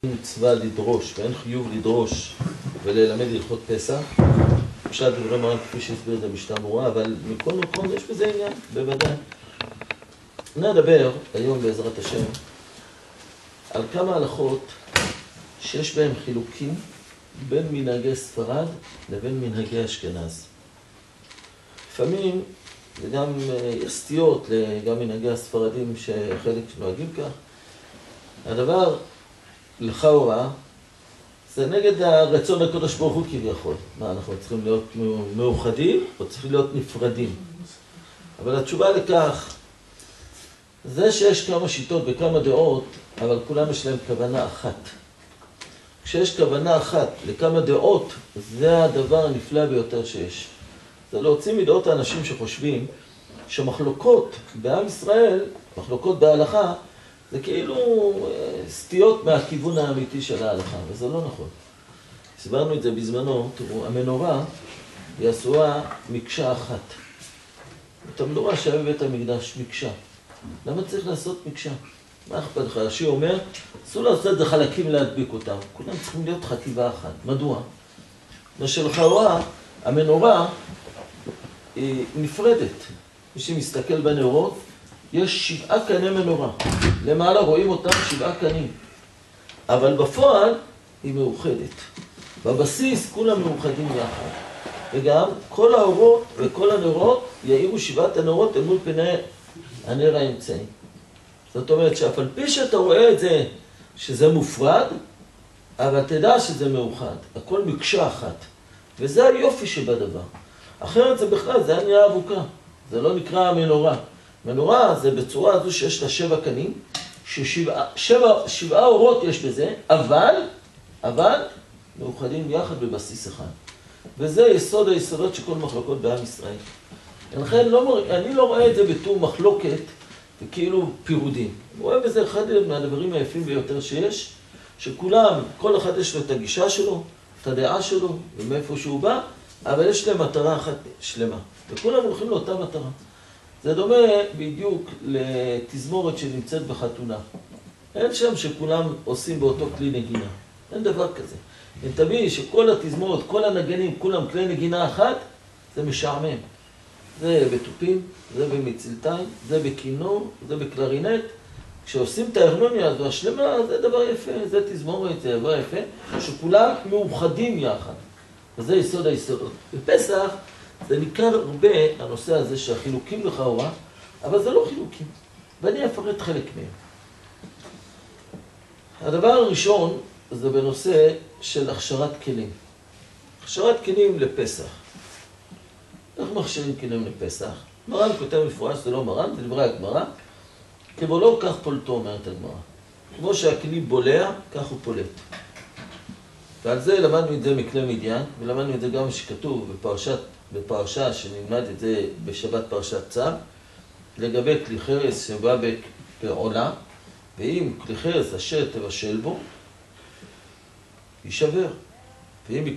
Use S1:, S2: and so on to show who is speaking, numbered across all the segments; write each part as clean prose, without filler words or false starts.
S1: מצווה לדרוש, ואין חיוב לדרוש וללמד הלכות פסח. פשט דברי מרן כפי שהסביר את זה משנה ברורה, אבל מכל מקום יש בזה עניין, בוודאי. נדבר היום בעזרת השם על כמה הלכות שיש בהם חילוקים בין מנהגי ספרד לבין מנהגי אשכנז. לפעמים זה גם יש סטיות גם מנהגי הספרדים שחלק נוהגים כך. הדבר לכאורה זה נגד הרצון הקדוש ברוך הוא כביכול. מה, אנחנו צריכים להיות מאוחדים או צריכים להיות נפרדים? אבל התשובה לכך, זה שיש כמה שיטות וכמה דעות, אבל כולם יש להם כוונה אחת. כשיש כוונה אחת לכמה דעות, זה הדבר הנפלא ביותר שיש. זה להוציא מדעות האנשים שחושבים שמחלוקות בעם ישראל, מחלוקות בהלכה, זה כאילו סטיות מהכיוון האמיתי של ההלכה, וזה לא נכון. הסברנו את זה בזמנו, תראו, המנורה היא עשויה מקשה אחת. את המנורה שהיה בבית המקדש, מקשה. למה צריך לעשות מקשה? מה אכפת לך? רש"י אומר, אסור לעשות את זה חלקים להדביק אותם. כולם צריכים להיות חטיבה אחת. מדוע? לכאורה, המנורה היא נפרדת. מי שמסתכל בנרות, יש 7 קני מנורה. למעלה רואים אותם 7 קנים. אבל בפועל היא מאוחדת. בבסיס כולם מאוחדים יחד. וגם כל האורות וכל הנרות יאירו 7 הנרות אל מול פני הנר האמצעי. זאת אומרת שאף על פי שאתה רואה את זה שזה מופרד, אבל תדע שזה מאוחד. הכל מקשה אחת. וזה היופי שבדבר. אחרת זה בכלל, זה נראה אבוקה. זה לא נקרא המנורה. מנורה זה בצורה הזו שיש לה 7 קנים, שבעה אורות יש בזה, אבל מאוחדים יחד בבסיס אחד. וזה יסוד היסודות של כל מחלוקות בעם ישראל. לכן אני לא רואה את זה בתור מחלוקת וכאילו פירודים. אני רואה בזה אחד מהדברים היפים ביותר שיש, שכולם, כל אחד יש לו את הגישה שלו, את הדעה שלו, ומאיפה שהוא בא, אבל יש להם מטרה אחת שלמה. וכולם הולכים לאותה מטרה. זה דומה בדיוק לתזמורת שנמצאת בחתונה. אין שם שכולם עושים באותו כלי נגינה. אין דבר כזה. אם תביא שכל התזמורת, כל הנגנים, כולם כלי נגינה אחת, זה משעמם. זה בתופים, זה במצלתיים, זה בכינור, זה בקלרינט. כשעושים את ההרמוניה הזו השלמה, זה דבר יפה, זה תזמורת, זה דבר יפה, שכולם מאוחדים יחד. וזה יסוד היסודות. בפסח, זה ניכר הרבה הנושא הזה שהחילוקים לכאורה, אבל זה לא חילוקים. ואני אפרט חלק מהם. הדבר הראשון זה בנושא של הכשרת כלים. הכשרת כלים לפסח. איך מכשירים כלים לפסח? מרן כותב מפורש, זה לא מרן, זה דברי הגמרא. כבולו כך פולטו, אומרת הגמרא. כמו שהכלי בולע, כך הוא פולט. ועל זה למדנו את זה מכלי מדיין, ולמדנו את זה גם שכתוב בפרשה שנלמד את זה בשבת פרשת צו, לגבי כלי חרס שבא בעולה, ואם כלי חרס אשר תבשל בו, יישבר. ואם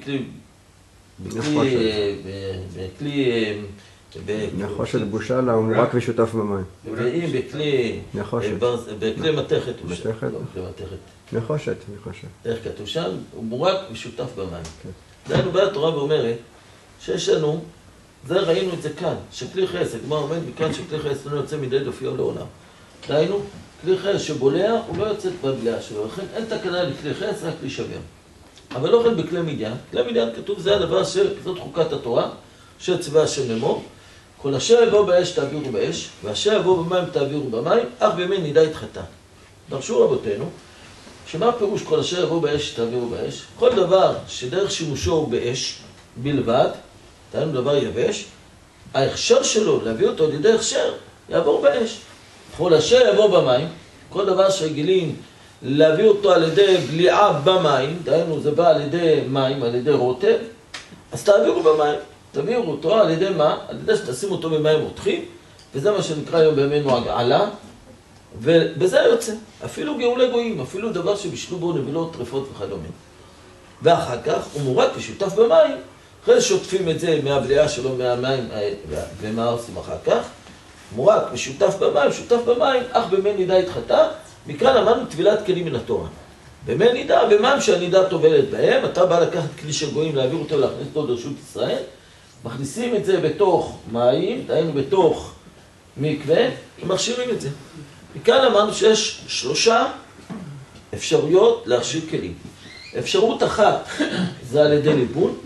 S2: נחושת בושה לה הוא מורק ושותף במים.
S1: ואם בכלי מתכת,
S2: נחושת.
S1: איך כתוב שם? הוא מורק ושותף במים. דהיינו באה התורה ואומרת שיש לנו, זה ראינו את זה כאן, שכלי חרס, הגמרא אומרת מכאן שכלי חרס לא יוצא מידי דופיו לעולם. דהיינו, כלי חרס שבולע הוא לא יוצא בבליעה שלו, לכן אין תקנה לכלי חרס, רק להישבר. אבל לא כן בכלי מדיין. כלי מדיין כתוב, זה הדבר זאת חוקת התורה, שצבא השם לאמור, כל אשר יבוא באש תעבירו באש, ואשר יבוא במים תעבירו במים, אך בימי נידה יתחטא. דרשו רבותינו, שמה פירוש כל אשר יבוא באש תעבירו באש? כל דבר שדרך שימושו הוא באש בלבד, תראינו דבר יבש, ההכשר שלו להביא אותו לידי הכשר יעבור באש. כל אשר יבוא במים, כל דבר שרגילים להביא אותו על ידי בליעה במים, דהיינו זה בא על ידי מים, על ידי רוטב, אז תעבירו במים. תביאו אותו על ידי מה? על ידי שתשים אותו במים רותחים, וזה מה שנקרא היום בימינו הגעלה, ובזה יוצא. אפילו גאולי גויים, אפילו דבר שבישלו בו נבלות, טרפות וכדומה. ואחר כך הוא מורק ושותף במים, אחרי שוטפים את זה מהבליעה שלו מהמים, ומה עושים אחר כך? מורק ושותף במים, אך במי נידה יתחטא, מכאן למדנו טבילת כלים מן התורה. ומי נידה ומים שהנידה טובלת בהם, אתה בא לקחת כלי של גויים, להעביר אותו ולהכניס אותו לרשות ישראל, מכניסים את זה בתוך מים, דהיינו בתוך מקווה, ומכשירים את זה. מכאן אמרנו שיש 3 אפשרויות להכשיר כלים. אפשרות אחת זה על ידי ליבון,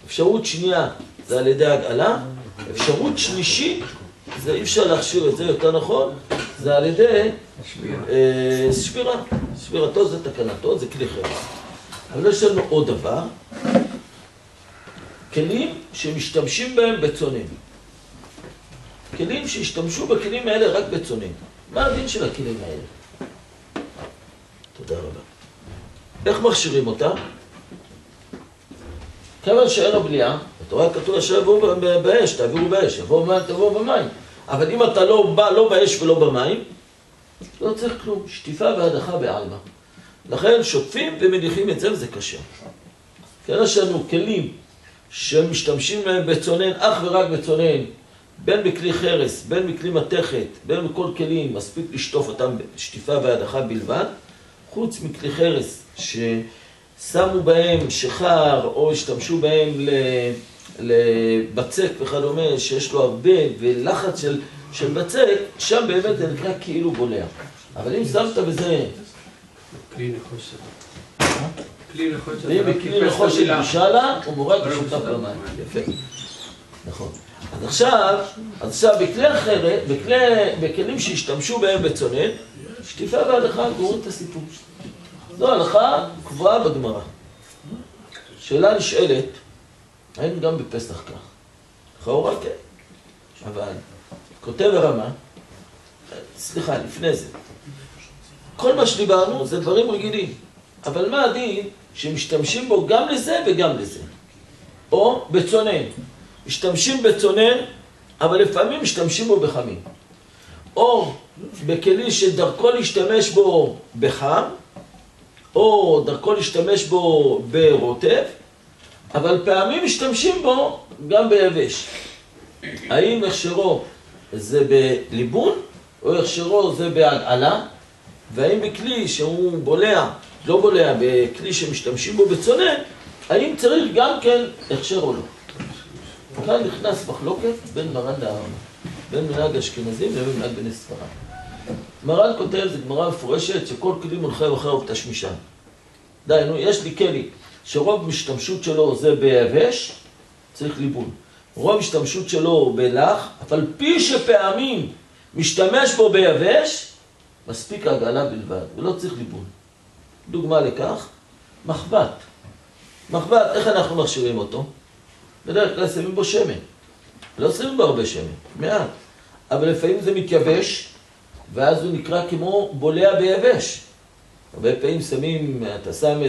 S1: אפשרות שנייה זה על ידי הגעלה, אפשרות שלישית, זה אי אפשר להכשיר את זה יותר נכון, זה על ידי שבירה. שבירתו זה תקנתו, זה כלי חרס. אבל יש לנו עוד דבר, כלים שמשתמשים בהם בצונן. כלים שהשתמשו בכלים האלה רק בצונן. מה הדין של הכלים האלה? תודה רבה. איך מכשירים אותם? כיוון שאין לו בליעה, בתורה כתוב שיבואו באש, תעבירו באש, יבואו במים, תבואו במים. אבל אם אתה לא בא, לא באש ולא במים, לא צריך כלום, שטיפה והדחה בעלמא. לכן שוטפים ומניחים את זה וזה קשה. כאלה יש לנו כלים שמשתמשים בצונן, אך ורק בצונן, בין בכלי חרס, בין בכלי מתכת, בין בכל כלים, מספיק לשטוף אותם שטיפה והדחה בלבד, חוץ מכלי חרס ששמו בהם שחר או השתמשו בהם לבצק וכדומה, שיש לו הרבה ולחץ של בצק, שם באמת זה נקרא כאילו בולע. אבל אם שמת בזה...
S3: כלי נחושת.
S1: כלי נחושת בשאלה, הוא מורד ושותף במים. יפה. נכון. אז עכשיו בכלי אחרת, בכלים שהשתמשו בהם בצונן, שטיפה והדחה גוררים את הסיפור. זו הלכה קבועה בגמרא. שאלה נשאלת, היינו גם בפסח כך. לכאורה כן. אבל כותב הרמה, סליחה, לפני זה. כל מה שדיברנו זה דברים רגילים. אבל מה הדין שמשתמשים בו גם לזה וגם לזה? או בצונן. משתמשים בצונן, אבל לפעמים משתמשים בו בחמים. או בכלי שדרכו להשתמש בו בחם, או דרכו להשתמש בו ברוטב, אבל פעמים משתמשים בו גם ביבש. האם הכשרו זה בליבון, או הכשרו זה בהגעלה, והאם בכלי שהוא בולע, לא בולע, בכלי שמשתמשים בו בצונן, האם צריך גם כן הכשר או לא? כאן נכנס מחלוקת בין מרן להרמה, בין מנהג אשכנזים לבין מנהג בני ספרד. מרן כותב, זו גמרא מפורשת, שכל כלי מונחה אחר ובתשמישן. דהיינו, יש לי כלי שרוב משתמשות שלו זה ביבש, צריך ליבון. רוב משתמשות שלו בלח, אבל פי שפעמים משתמש בו ביבש, מספיק הגעלה בלבד, ולא צריך ליבון. דוגמה לכך, מחבת. מחבת, איך אנחנו מכשירים אותו? בדרך כלל שמים בו שמן. לא שמים בו הרבה שמן, מעט. אבל לפעמים זה מתייבש, ואז הוא נקרא כמו בולע ביבש. הרבה פעמים שמים, אתה שם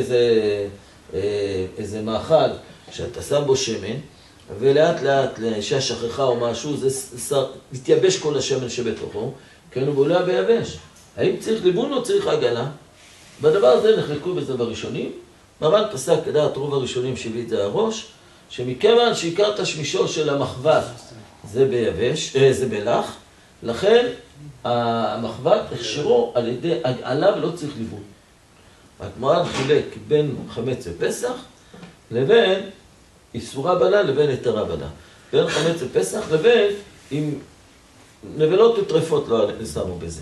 S1: איזה מאכל שאתה שם בו שמן, ולאט לאט לאישה שכחה או משהו, זה מתייבש כל השמן שבתוכו, כן הוא בולע ביבש. האם צריך ליבון או צריך הגעלה? בדבר הזה נחלקו בזה בראשונים. מרן פסק כדעת רוב הראשונים שהביא את זה הראש, שמכיוון שעיקר תשמישו של המחבת זה ביבש, זה בלח, לכן המחבת הכשרו על ידי הגעלה ולא צריך ליבון. הגמרא חילק בין חמץ ופסח לבין איסורה בלה לבין היתרה בלה. בין חמץ ופסח לבין עם נבלות וטרפות לא שמו בזה.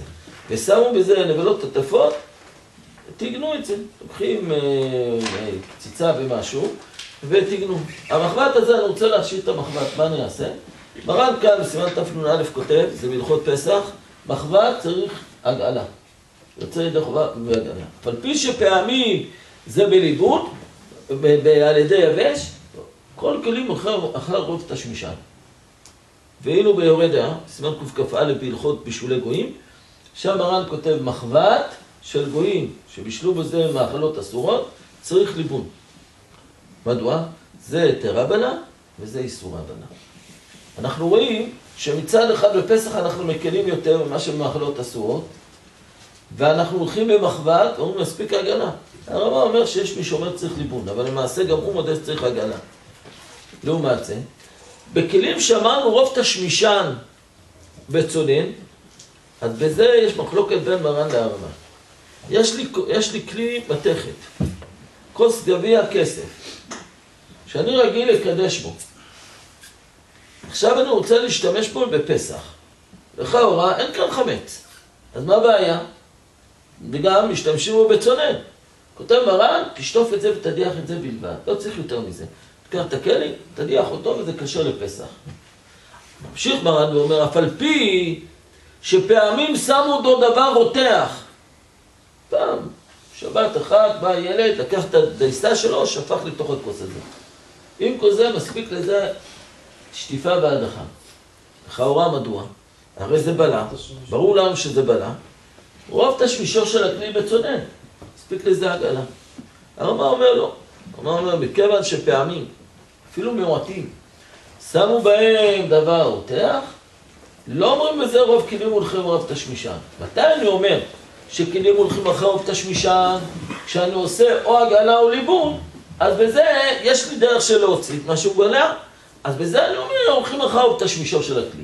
S1: ושמו בזה נבלות וטרפות, תגנו את זה. לוקחים קציצה ומשהו ותגנו. המחבת הזה, אני רוצה להכשיר את המחבת, מה אני אעשה? מרן כאן בסימן תנ"א כותב, זה בהלכות פסח, מחבת צריך הגעלה. יוצא ידי חובה והגעלה. אבל פי שפעמים זה בליבון, על ידי יבש, כל כלים אחר רוב תשמישן. ואילו ביורדה, סימן קכ"א בהלכות בישולי גויים, שם מרן כותב מחבת של גויים שבישלו בזה מאכלות אסורות, צריך ליבון. מדוע? זה היתרה בלה וזה איסורה בלה. אנחנו רואים שמצד אחד בפסח אנחנו מקלים יותר ממה שמאכלות אסורות, ואנחנו הולכים במחבת, אומרים מספיק הגעלה. הרמב"ם אומר שיש מי שאומר צריך ליבון, אבל למעשה גם הוא מודה שצריך הגעלה. לעומת זה, בכלים שאמרנו רוב תשמישן בצונן, אז בזה יש מחלוקת בין מרן להרמב"ם. יש לי כלי מתכת, כוס גביע כסף, שאני רגיל לקדש בו. עכשיו אני רוצה להשתמש בו בפסח. לכאורה אין כאן חמץ. אז מה הבעיה? וגם משתמשים בו בצונן. כותב מרן, תשטוף את זה ותדיח את זה בלבד. לא צריך יותר מזה. תקח את הכלי, תדיח אותו וזה קשר לפסח. ממשיך מרן ואומר, אף על פי שפעמים שמו אותו דבר רותח. פעם, שבת אחת, בא ילד, לקח את הדייסה שלו, שפך לתוך הכוס הזה. עם כל זה מספיק לזה שטיפה והדחה. לכאורה מדוע? הרי זה בלה, ברור לנו שזה בלה. רוב תשמישו של הכלי בצונן, מספיק לזה הגלה. הרמ"א אומר לו, הרמ"א אומר, מכיוון שפעמים, אפילו מועטים, שמו בהם דבר רותח, לא אומרים בזה רוב כלים הולכים רוב תשמישן. מתי אני אומר שכלים הולכים אחרי רוב תשמישן? כשאני עושה או הגלה או ליבון, אז בזה יש לי דרך של להוציא את משהו גלה, אז בזה אני אומר, הולכים אחרי רוב תשמישו של הכלי.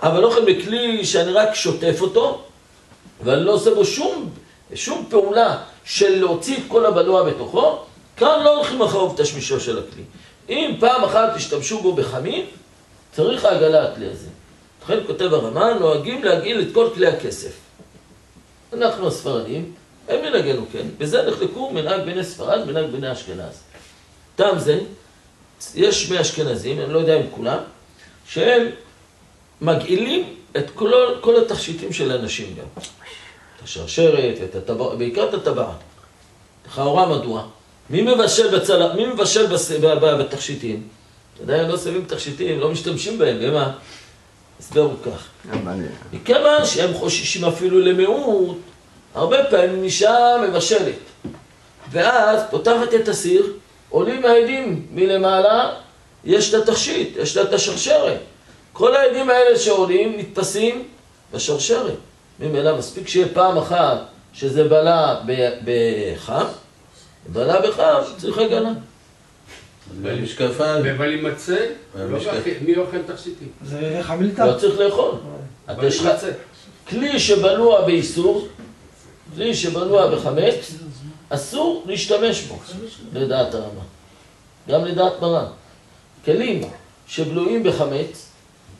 S1: אבל לא יכולים בכלי שאני רק שוטף אותו, ואני לא עושה בו שום פעולה של להוציא את כל הבלוע בתוכו, כאן לא הולכים אחרי רוב תשמישו של הכלי. אם פעם אחת תשתמשו בו בחמים, צריך ההגלה הכלי הזה. לכן כותב הרמ"א, נוהגים להגעיל את כל כלי הכסף. אנחנו הספרדים, הם מנהגנו כן, בזה נחלקו מנהג בני ספרד, מנהג בני אשכנז. טעם זה, יש שני אשכנזים, אני לא יודע אם כולם, שהם מגעילים את כל התכשיטים של האנשים גם. את השרשרת, בעיקר את הטבעת. לכאורה מדוע? מי מבשל בתכשיטים? עדיין לא שמים תכשיטים, לא משתמשים בהם, ומה? הסבר הוא כך. מכיוון שהם חוששים אפילו למיעוט, הרבה פעמים אישה מבשלת. ואז פותחת את הסיר, עולים העדים מלמעלה, יש את התכשיט, יש את השרשרת. כל העדים האלה שעולים נתפסים בשרשרת. ממילא מספיק שיהיה פעם אחת שזה בלה בחם, בלה בחם צריך הגנה.
S3: אבל עם מצה, מי אוכל תכשיטים?
S4: זה חמילתה.
S1: לא צריך לאכול. כלי שבנוע באיסור, כלי שבנוע בחמץ, אסור להשתמש בו, לדעת הרמ"א. גם לדעת מרן. כלים שבנויים בחמץ,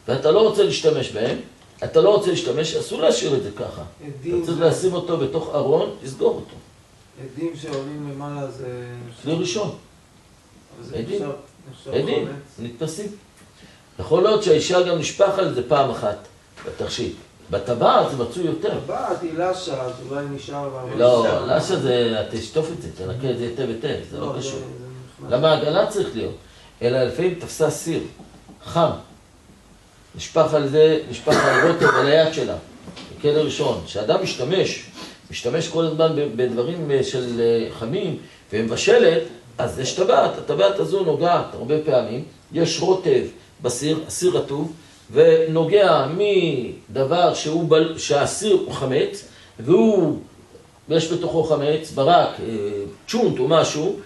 S1: ואתה לא רוצה להשתמש בהם, אתה לא רוצה להשתמש, אסור להשאיר את זה ככה. אתה צריך לשים אותו בתוך ארון, לסגור אותו.
S4: עדים שעולים למעלה זה...
S1: כלי ראשון.
S4: עדים.
S1: עדים, נתפסים. יכול להיות שהאישה גם נשפך על זה פעם אחת, בתכשיט. בטבעת זה מצוי יותר.
S4: טבעת היא לשה, אז אולי נשאר...
S1: לא, לשה זה, תשטוף את זה, תנקה את זה היטב היטב, זה לא קשור. למה הגנה צריך להיות? אלא לפעמים תפסה סיר, חם. נשפך על זה, נשפך על רוטב על היד שלה, בכלא ראשון. כשאדם משתמש כל הזמן בדברים של חמים ומבשלת, אז יש טבעת. הטבעת הזו נוגעת הרבה פעמים, יש רוטב בסיר, הסיר רטוב, ונוגע מדבר שהסיר הוא חמץ, ויש בתוכו חמץ, ברק, צ'ונט או משהו,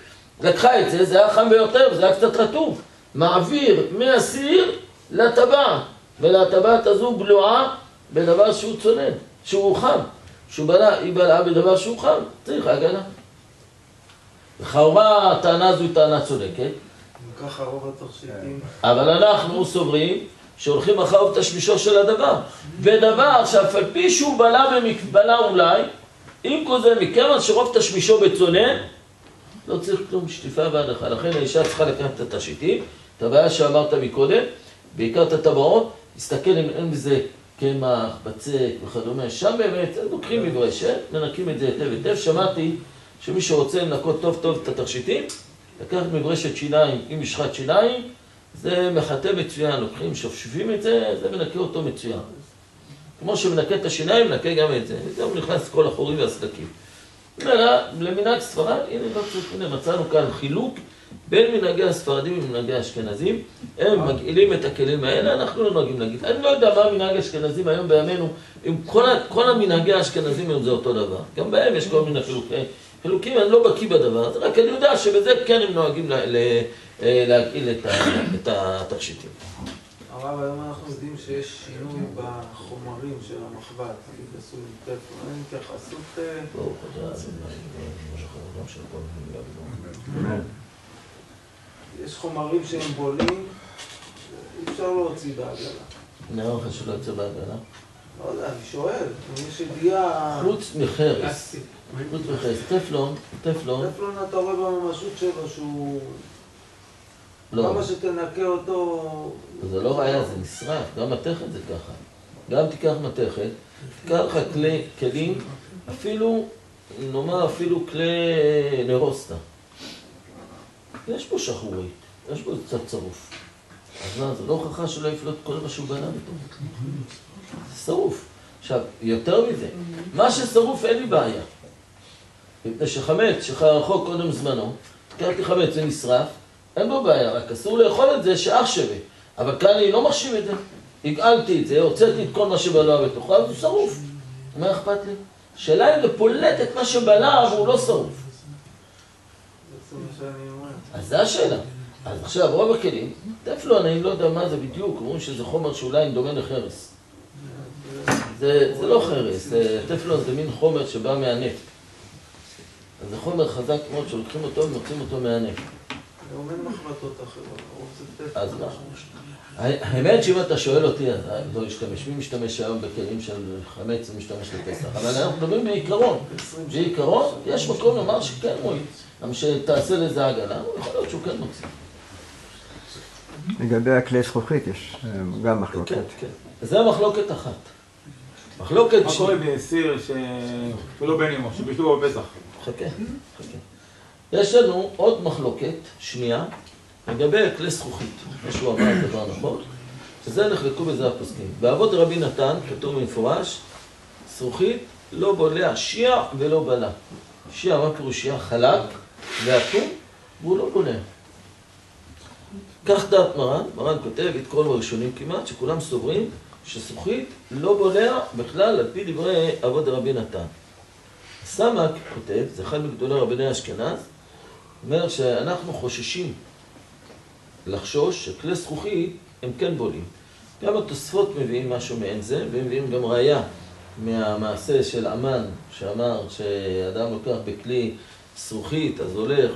S1: לקחה את זה, זה היה חם ביותר, זה היה קצת רטוב. מעביר מהסיר לטבעת, ולטבעת הזו בלועה בדבר שהוא צונן, שהוא חם. היא בלעה בדבר שהוא חם, צריך הגנה. לכאורה הטענה הזו היא טענה צודקת.
S4: ככה רוב התכשיטים.
S1: אבל אנחנו סוברים שהולכים אחריו תשמישו של הדבר. ודבר שאף על פי שהוא בלע אולי, עם כל זה מכיוון שרוב תשמישו בצונן, לא צריך כלום שטיפה והדחה. לכן האישה צריכה לקחת את התכשיטים, את הבעיה שאמרת מקודם, בעיקר את הטבעות, תסתכל אם אין בזה קמח, בצק וכדומה. שם באמת לוקחים מברשת, מנקים את זה היטב היטב. שמעתי שמי שרוצה לנקות טוב טוב את התכשיטים, לקחת מברשת שיניים עם משחת שיניים, זה מחטא מצוין. לוקחים, שופשפים את זה, זה מנקה אותו מצוין. כמו שמנקה את השיניים, מנקה גם את זה. גם נכנס כל החורים והסדקים. למנהג ספרד, הנה מצאנו כאן חילוק בין מנהגי הספרדים ומנהגי האשכנזים. הם מגעילים את הכלים האלה, אנחנו לא נוהגים להגיד. אני לא יודע מה מנהג האשכנזים היום בימינו, עם כל המנהגי האשכנזים הם זה אותו דבר. גם בהם יש כל מיני חילוקים, אני לא בקיא בדבר הזה, רק אני יודע שבזה כן הם נוהגים להגעיל את התכשיטים.
S4: הרב, היום אנחנו יודעים שיש שינוי בחומרים של המחבת, נגיד עשו עם טפלון, אין התייחסות...
S1: לא, חדש, לא של כל מיני.
S4: יש חומרים שהם בולים, אי אפשר להוציא בעגלה.
S1: נראה לך שלא יוצא בעגלה?
S4: לא יודע, אני שואל, אם יש ידיעה...
S1: חוץ מחרס, טפלון,
S4: טפלון אתה רואה בממשות שלו שהוא...
S1: לא.
S4: כמה שתנקה אותו...
S1: זה לא ראיה, זה נשרף, גם מתכת זה ככה. גם תיקח מתכת, תיקח לך כלים, אפילו, נאמר אפילו כלי נרוסטה. יש פה שחורית, יש פה קצת צרוף. אז מה, זה לא הוכחה שלא יפלוט כל מה שהוא בנה איתו. זה שרוף. עכשיו, יותר מזה, מה ששרוף אין לי בעיה. מפני שחמץ, שרחוק קודם זמנו, תקרתי חמץ, זה נשרף, אין בו בעיה, רק אסור לאכול את זה שאח שווה. אבל כאן אני לא מחשיב את זה. הגעלתי את זה, הוצאתי את כל מה שבלע בתוכו, אז הוא שרוף. מה אכפת לי? שאלה אם זה פולט את מה שבלע, אבל הוא לא שרוף.
S4: זה מה שאני אומר.
S1: אז זה השאלה. אז עכשיו, רוב הכלים, טפלון, אני לא יודע מה זה בדיוק, אומרים שזה חומר שאולי דומה לחרס. זה לא חרס, טפלון זה מין חומר שבא מהנפט. אז זה חומר חזק מאוד שלוקחים אותו ומוצאים אותו מהנפט.
S4: היום אין מחבטות אחרות,
S1: אז מה? האמת שאם אתה שואל אותי, אז לא ישתמש, מי משתמש היום בכלים של חמץ ומשתמש לפסח, אבל אנחנו מדברים בעיקרון. בעיקרון, יש מקום לומר שכן מועיל. גם שתעשה לזה עגלה, יכול להיות שהוא כן מוציא.
S2: לגבי הכלי זכוכית יש גם מחלוקת.
S1: כן, כן. זה מחלוקת אחת. מחלוקת
S5: מה קורה בסיר שלא בן אמו, שבישלו בפסח?
S1: חכה. יש לנו עוד מחלוקת, שנייה, לגבי כלי זכוכית. משהו אמר דבר נכון, שזה נחלקו בזה הפוסקים. באבות רבי נתן, כתוב במפורש, זכוכית לא בולע שיע ולא בלע. שיע, מה פירוש שיע? חלק ואטום, והוא לא בולע. כך דעת מרן, מרן כותב את כל הראשונים כמעט, שכולם סוברים שזכוכית לא בולע בכלל על פי דברי אבות רבי נתן. סמק כותב, זה אחד מגדולי רבני אשכנז, אומר שאנחנו חוששים לחשוש שכלי זכוכית הם כן בולעים. גם התוספות מביאים משהו מעין זה, והם מביאים גם ראיה מהמעשה של אמן, שאמר שאדם לוקח בכלי זכוכית, אז הולך,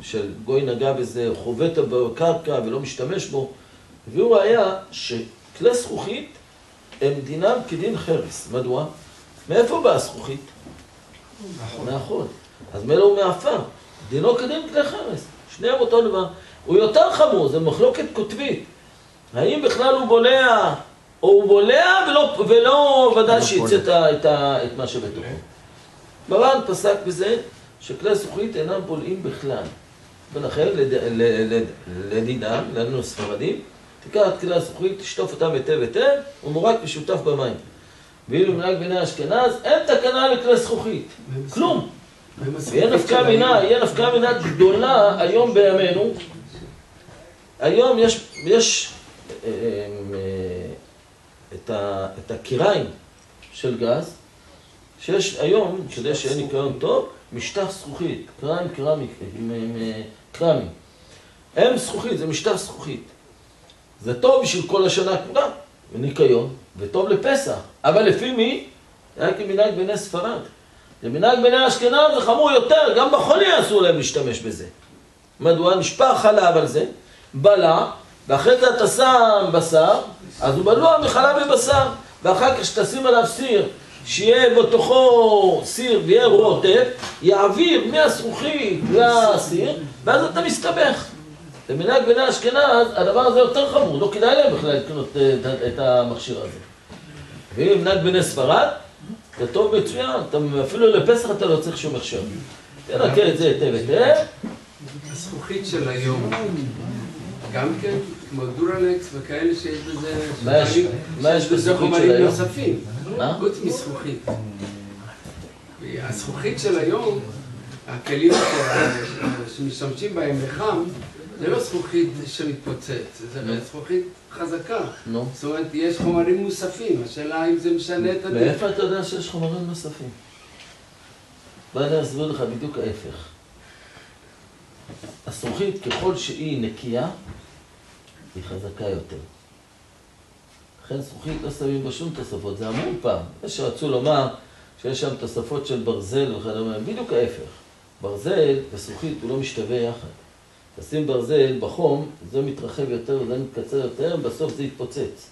S1: של גוי נגע בזה, חובט בקרקע ולא משתמש בו. והוא ראיה שכלי זכוכית הם דינם כדין חרס. מדוע? מאיפה באה הזכוכית? מאחור. אז מלא הוא מעפר. דינו כדין כלי חרס. שניהם אותו דבר. הוא יותר חמור, זה מחלוקת כותבית. האם בכלל הוא בולע, או הוא בולע ולא ודאי שיצא את מה שבתוכו. מרן פסק בזה שכלי זכוכית אינם בולעים בכלל. ולכן, לדינם, לנו ספרדים, תיקח את כלי הזכוכית, תשטוף אותם היטב היטב, ומורק משותף במים. ואילו מנהג בני אשכנז, אין תקנה לכלי זכוכית. כלום. יהיה נפקא מינה גדולה היום בימינו. היום יש את הקיריים של גז, שיש היום, כדי שיהיה ניקיון טוב, משטח זכוכית, קרמי. הם זכוכית, זה משטח זכוכית. זה טוב בשביל כל השנה כולה, וניקיון, וטוב לפסח. אבל לפי מי? היה כמנהג בני ספרד. למנהג בני אשכנז זה חמור יותר, גם בחולי אסור להם להשתמש בזה. מדוע? נשפך חלב על זה, בלע, ואחרי זה אתה שם בשר, אז הוא בלוע מחלב ובשר, ואחר כך שתשים עליו סיר, שיהיה בתוכו סיר ויהיה רוטב, יעביר מהזכוכית לסיר, ואז אתה מסתבך. למנהג בני אשכנז, הדבר הזה יותר חמור, לא כדאי להם בכלל לקנות את המכשיר הזה. ואם למנהג בני ספרד, זה טוב מצוין, אפילו לפסח אתה לא צריך שום מחשב. תנקה את זה היטב היטב.
S3: הזכוכית של היום, גם כן, כמו דורלקס וכאלה שיש בזה...
S1: מה יש בזכוכית של
S3: חומרים
S1: היום?
S3: נוספים,
S1: מה?
S3: חוץ מזכוכית. הזכוכית של היום, הכלים שמשתמשים בהם לחם, זה לא זכוכית שמתפוצץ, זה זכוכית חזקה. זאת אומרת, יש חומרים נוספים, השאלה אם זה משנה את הדרך.
S1: מאיפה אתה יודע שיש חומרים נוספים? בוא אני אסביר לך בדיוק ההפך. הזכוכית, ככל שהיא נקייה, היא חזקה יותר. לכן זכוכית לא שמים בה שום תוספות, זה המון פעם. יש רצו לומר שיש שם תוספות של ברזל וכדומה, בדיוק ההפך. ברזל וזכוכית הוא לא משתווה יחד. תשים ברזל בחום, זה מתרחב יותר וזה מתקצר יותר, בסוף זה יתפוצץ.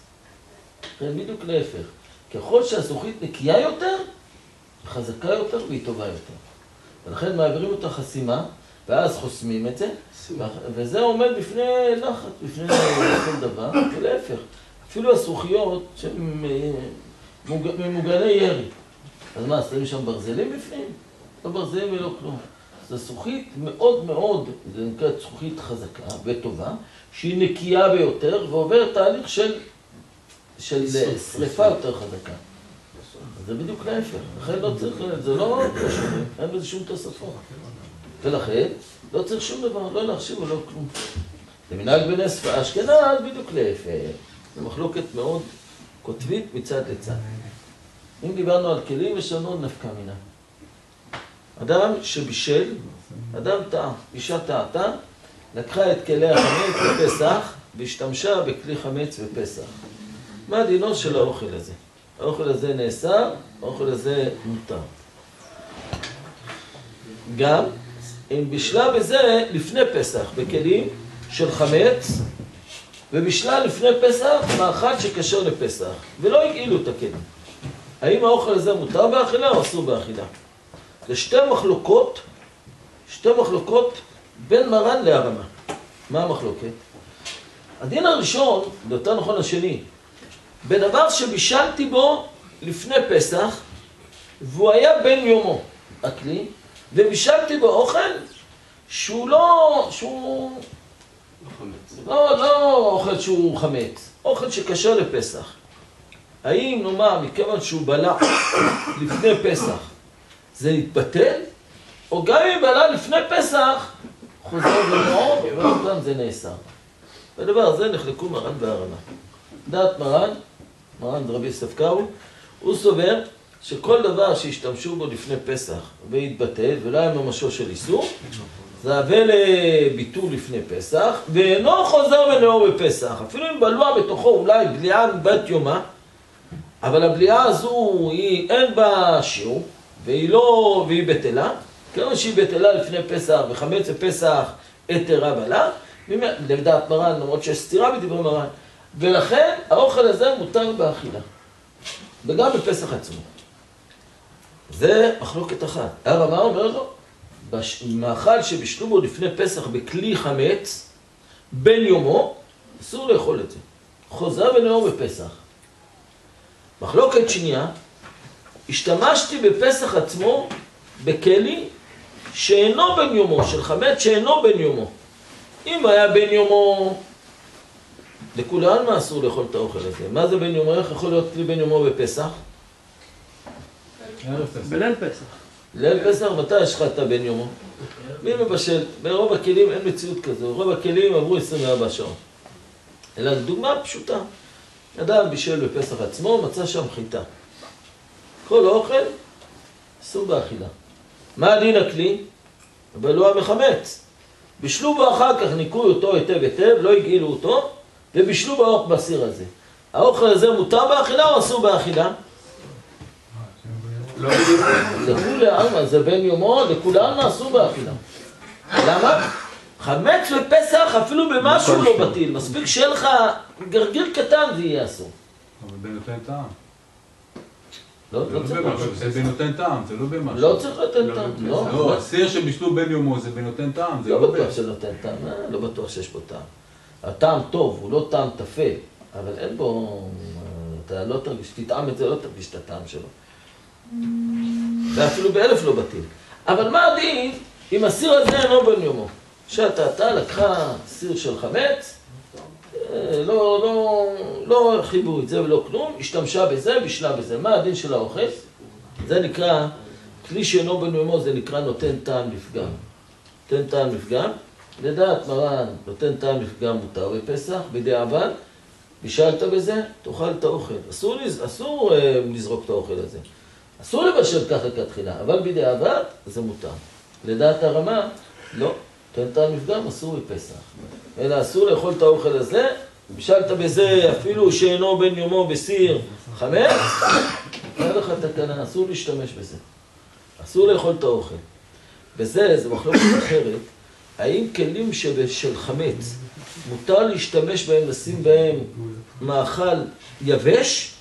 S1: לכן בדיוק להפך. ככל שהזכוכית נקייה יותר, חזקה יותר והיא טובה יותר. ולכן מעבירים אותה חסימה, ואז חוסמים את זה, וזה עומד בפני לחץ, בפני כל דבר, ולהפך. אפילו הזכוכיות שהן ממוגני ירי. אז מה, שמים שם ברזלים בפנים? לא ברזלים ולא כלום. זו זכוכית מאוד מאוד, זה נקרא זכוכית חזקה וטובה, שהיא נקייה ביותר ועוברת תהליך של שריפה יותר חזקה. זה בדיוק להפך, לכן לא צריך, זה לא קשור, אין בזה שום תוספות. ולכן לא צריך שום דבר, לא להחשיב ולא כלום. זה מנהג בנס ואשכנז בדיוק להפך. זו מחלוקת מאוד כותבית מצד לצד. אם דיברנו על כלים, יש לנו נפקא מינה. אדם שבישל, אדם טעה, אישה טעתה, לקחה את כלי החמץ בפסח והשתמשה בכלי חמץ בפסח. מה דינו של האוכל הזה? האוכל הזה נאסר, האוכל הזה מותר. גם אם בישלה בזה לפני פסח, בכלים של חמץ, ובישלה לפני פסח מאכל שקשר לפסח, ולא הגעילו את הכלים. האם האוכל הזה מותר באכילה או אסור באכילה? זה שתי מחלוקות בין מרן להרמה. מה המחלוקת? הדין הראשון, יותר נכון השני, בדבר שבישלתי בו לפני פסח, והוא היה בן יומו, הכלי, ובישלתי בו אוכל שהוא לא אוכל שהוא חמץ, אוכל שקשר לפסח. האם נאמר, מכיוון שהוא בלע לפני פסח, זה יתבטל? או גם אם בלע לפני פסח, חוזר ומאוד, ואותם זה נאסר. בדבר הזה נחלקו מרן והרמה. דעת מרן רבי יוסף קארו, הוא סובר שכל דבר שהשתמשו בו לפני פסח והתבטל, ולא היה ממשו של איסור, זה הווה לביטול לפני פסח, ואינו חוזר ונאור בפסח. אפילו אם בלוע בתוכו אולי בליעה מבת יומה, אבל הבליעה הזו אין בה שיעור, והיא בטלה, כיוון שהיא בטלה לפני פסח, וחמץ בפסח היתרה בלה, לדעת מרן, למרות שיש סתירה בדברי מרן, ולכן האוכל הזה מותר באכילה, וגם בפסח עצמו. זה מחלוקת אחת. הרמה אומר לו, במאכל שבישלו בו לפני פסח בכלי חמץ, בן יומו, אסור לאכול את זה. חוזר ונאור בפסח. מחלוקת שנייה, השתמשתי בפסח עצמו בכלי שאינו בן יומו, של חמץ שאינו בן יומו. אם היה בן יומו, לכולן מה אסור לאכול את האוכל הזה? מה זה בן יומו? איך יכול להיות כלי בן יומו בפסח?
S6: בליל פסח.
S1: ליל פסח, מתי יש לך את הבן יומו? מי מבשל? ברוב הכלים אין מציאות כזו, רוב הכלים עברו 24 שעות. אלא דוגמה פשוטה. אדם בישל בפסח עצמו, מצא שם חיטה. כל האוכל אסור באכילה. מה הדין הכלי? בלוע וחמץ. בישלו בו אחר כך, ניקוי אותו היטב, לא הגעילו אותו, ובישלו באוכל בסיר הזה. האוכל הזה מותר באכילה או אסור באכילה?
S3: לא בדיוק.
S1: לכולי עלמא, זה בן יומו, לכולי עלמא אסור באכילה. למה? חמץ בפסח אפילו במשהו לא בטיל. מספיק שיהיה לך גרגיר קטן זה יהיה אסור.
S7: אבל בנותן טעם.
S1: לא צריך משהו.
S7: זה בנותן טעם, זה לא במשהו.
S1: לא צריך לתת טעם.
S7: לא, הסיר שבישלו בן יומו זה בנותן טעם.
S1: לא בטוח שנותן טעם, לא בטוח שיש בו טעם. הטעם טוב, הוא לא טעם תפל, אבל אין בו, אתה לא תרגיש, תטעם את זה, לא תרגיש את הטעם שלו. ואפילו באלף לא בטיל. אבל מה הדין אם הסיר הזה אינו בן יומו? שאתה לקחה סיר של חמץ, לא חיבו את זה ולא כלום, השתמשה בזה, בישלה בזה. מה הדין של האוכל? זה נקרא, כלי שאינו בן יומו זה נקרא נותן טעם לפגם. נותן טעם לפגם, לדעת מרן נותן טעם לפגם מותר בפסח, בדיעבד, בישלת בזה, תאכל את האוכל. אסור לזרוק את האוכל הזה. אסור לבשל ככה כתחילה, אבל בדיעבד זה מותר. לדעת הרמה, לא. נותן טעם לפגם אסור בפסח. אלא אסור לאכול את האוכל הזה בשלת בזה אפילו שאינו בן יומו בסיר חמץ, היה לך תקנה, אסור להשתמש בזה. אסור לאכול את האוכל. בזה, זה מחלוקת אחרת, האם כלים של חמץ מותר להשתמש בהם, לשים בהם מאכל יבש?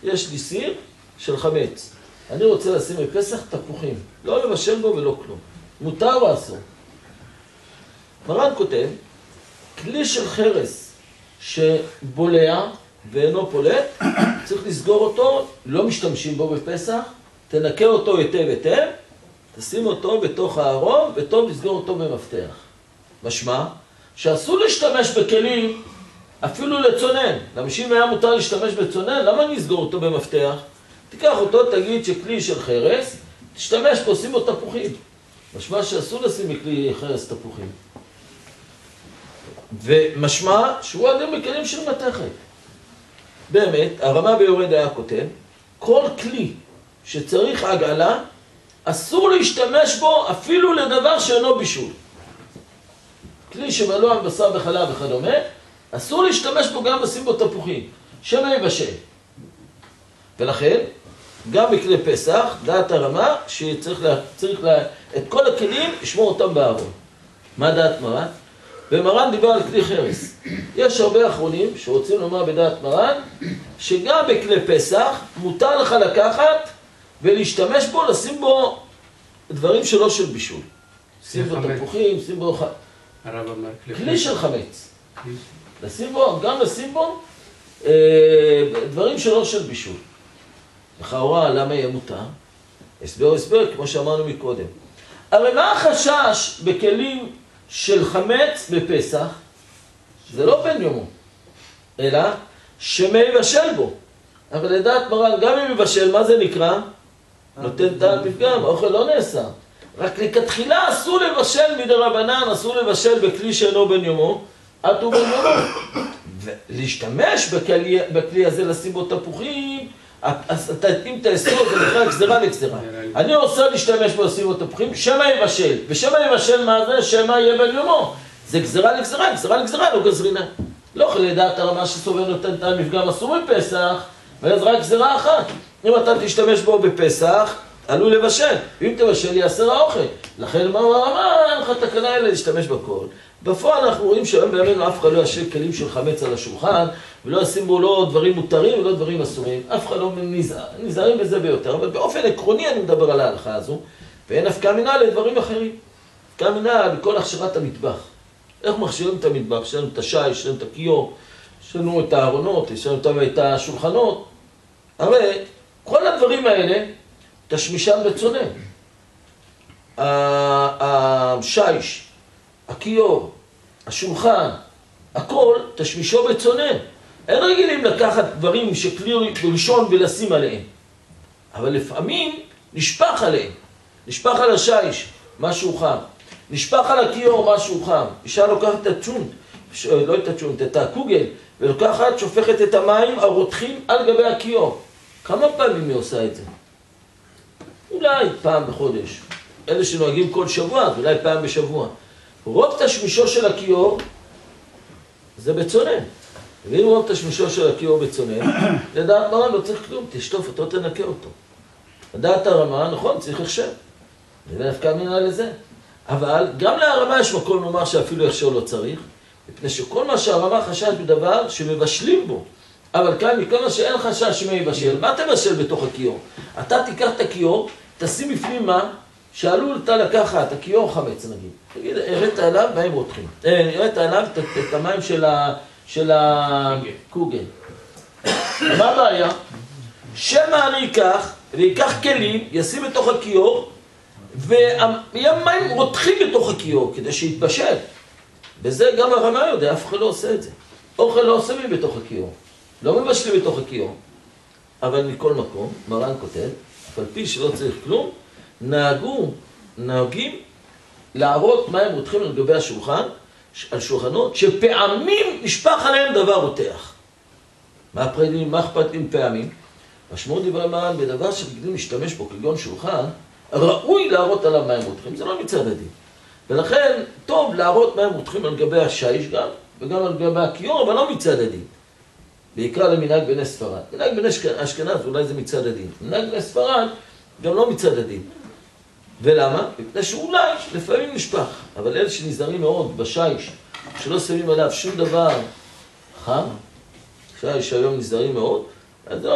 S1: יש לי סיר של חמץ. אני רוצה לשים בפסח תפוחים. לא לבשל בו ולא כלום. מותר או אסור? מרן כותב, כלי של חרס שבולע ואינו פולט, צריך לסגור אותו, לא משתמשים בו בפסח, תנקה אותו היטב היטב, תשים אותו בתוך הארון, וטוב לסגור אותו במפתח. משמע, שאסור להשתמש בכלים אפילו לצונן. למשל היה מותר להשתמש בצונן, למה אני אסגור אותו במפתח? תיקח אותו, תגיד שכלי של חרס, תשתמש בו, שים בו תפוחים. משמע שאסור לשים בכלי חרס תפוחים. ומשמע שהוא אדם בכלים של מתכת. באמת, הרמה ביורד היה כותב, כל כלי שצריך עגלה, אסור להשתמש בו אפילו לדבר שאינו בישול. כלי שמלוא על בשר וחלב וכדומה, אסור להשתמש בו גם לשים בו תפוחים, שמא יבשל. ולכן, גם בכלי פסח, דעת הרמה, שצריך את כל הכלים, לשמור אותם בארון. מה דעת מרן? ומרן דיבר על כלי חרס. יש הרבה אחרונים שרוצים לומר בדעת מרן, שגם בכלי פסח מותר לך לקחת ולהשתמש בו, לשים בו דברים שלא של בישול. שים בו תפוחים, שים בו כלי של חמץ. לשים בו, גם לשים בו דברים שלא של בישול. לכאורה, למה יהיה מותר? הסבר, כמו שאמרנו מקודם. הרי מה החשש בכלים של חמץ בפסח? זה לא בן יומו, אלא שמא יבשל בו. אבל לדעת מרן, גם אם יבשל, מה זה נקרא? נותן טעם מפגם, האוכל לא נעשה. רק לכתחילה אסור לבשל מדרבנן, אסור לבשל בכלי שאינו בן יומו, עד הוא בן יומו. ולהשתמש בכלי הזה, לשים בו תפוחים, אז אם תאסור, זה נקרא גזרה לגזרה. אני רוצה להשתמש בו, לשים בו תפוחים, שמא יבשל. ושמא יבשל מה זה? שמא יהיה בן יומו. זה גזרה לגזרה, גזרה לגזרה, לא גזרינה. לא יכול לדעת הרמה שסובר נותן טעם מפגם אסור בפסח, ואז רק גזרה אחת. אם אתה תשתמש בו בפסח, עלול לבשל. ואם תבשל, יאסר האוכל. לכן מה אין לך תקנה אלה להשתמש בכל. בפועל אנחנו רואים שהיום בימינו אף אחד לא ישאיר כלים של חמץ על השולחן, ולא ישים בו לא דברים מותרים ולא דברים אסורים. אף אחד לא נזהרים בזה ביותר, אבל באופן עקרוני אני מדבר על ההלכה הזו, ואין אף כמינה לדברים אחרים. כמינה בכל הכשרת המטבח. איך מכשירים את המטבח? יש לנו את השיש, יש לנו את הכיור, יש לנו את הארונות, יש לנו את השולחנות. הרי כל הדברים האלה, תשמישם בצונן. השיש, הכיור, השולחן, הכל תשמישו בצונן. אין רגילים לקחת דברים שכלי ראשון ולשים עליהם. אבל לפעמים נשפך עליהם. נשפך על השיש, משהו חם. נשפך על הכיור, משהו חם. אישה לוקחת את הצ'ונט, לא את הצ'ונט, את הקוגל, ולוקחת, שופכת את המים הרותחים על גבי הכיור. כמה פעמים היא עושה את זה? אולי פעם בחודש. אלה שנוהגים כל שבוע, אולי פעם בשבוע. רוב תשמישו של הכיור זה בצונן. ואם רוב תשמישו של הכיור בצונן, לדעת מרן לא צריך כלום, תשטוף אותו, תנקה אותו. לדעת הרמה, נכון, צריך הכשר. זה נפקא מינה לזה. אבל גם להרמה יש מקום לומר שאפילו הכשר לא צריך, מפני שכל מה שהרמה חשש בדבר שמבשלים בו. אבל כאן, מכמה שאין חשש שמא יבשל, מה תבשל בתוך הכיור? אתה תיקח את הכיור, תשים בפנים מה? שעלול אתה לקחת, הכיור חמץ נגיד. תגיד, הראת עליו מים רותחים. הראת עליו את המים של הקוגל. מה הבעיה? שמא אני אקח כלים, ישים בתוך הכיור, ויהיה מים רותחים בתוך הכיור, כדי שיתבשל. וזה גם הרמה יודע, אף אחד לא עושה את זה. אוכל לא עושה לי בתוך הכיור. לא מבשלים בתוך הכיור. אבל מכל מקום, מרן כותב, אף על פי שלא צריך כלום, נהגים להראות מים רותחים על גבי השולחן, על שולחנות, שפעמים נשפך עליהם דבר רותח. מה אכפת עם פעמים? משמעות דברי מרן, בדבר שרגילים להשתמש בו כגון שולחן, ראוי להראות עליו מים רותחים, זה לא מצד הדין. ולכן, טוב להראות מים רותחים על גבי השיש גם, וגם על גבי הכיור, אבל לא מצד הדין. בעיקר למנהג בני ספרד. מנהג בני אשכנז, אולי זה מצד הדין. מנהג בני ספרד, גם לא מצד הדין. ולמה? מפני שאולי לפעמים נשפך, אבל אלה שנזהרים מאוד בשיש, שלא שמים עליו שום דבר חם, שיש היום נזהרים מאוד, אז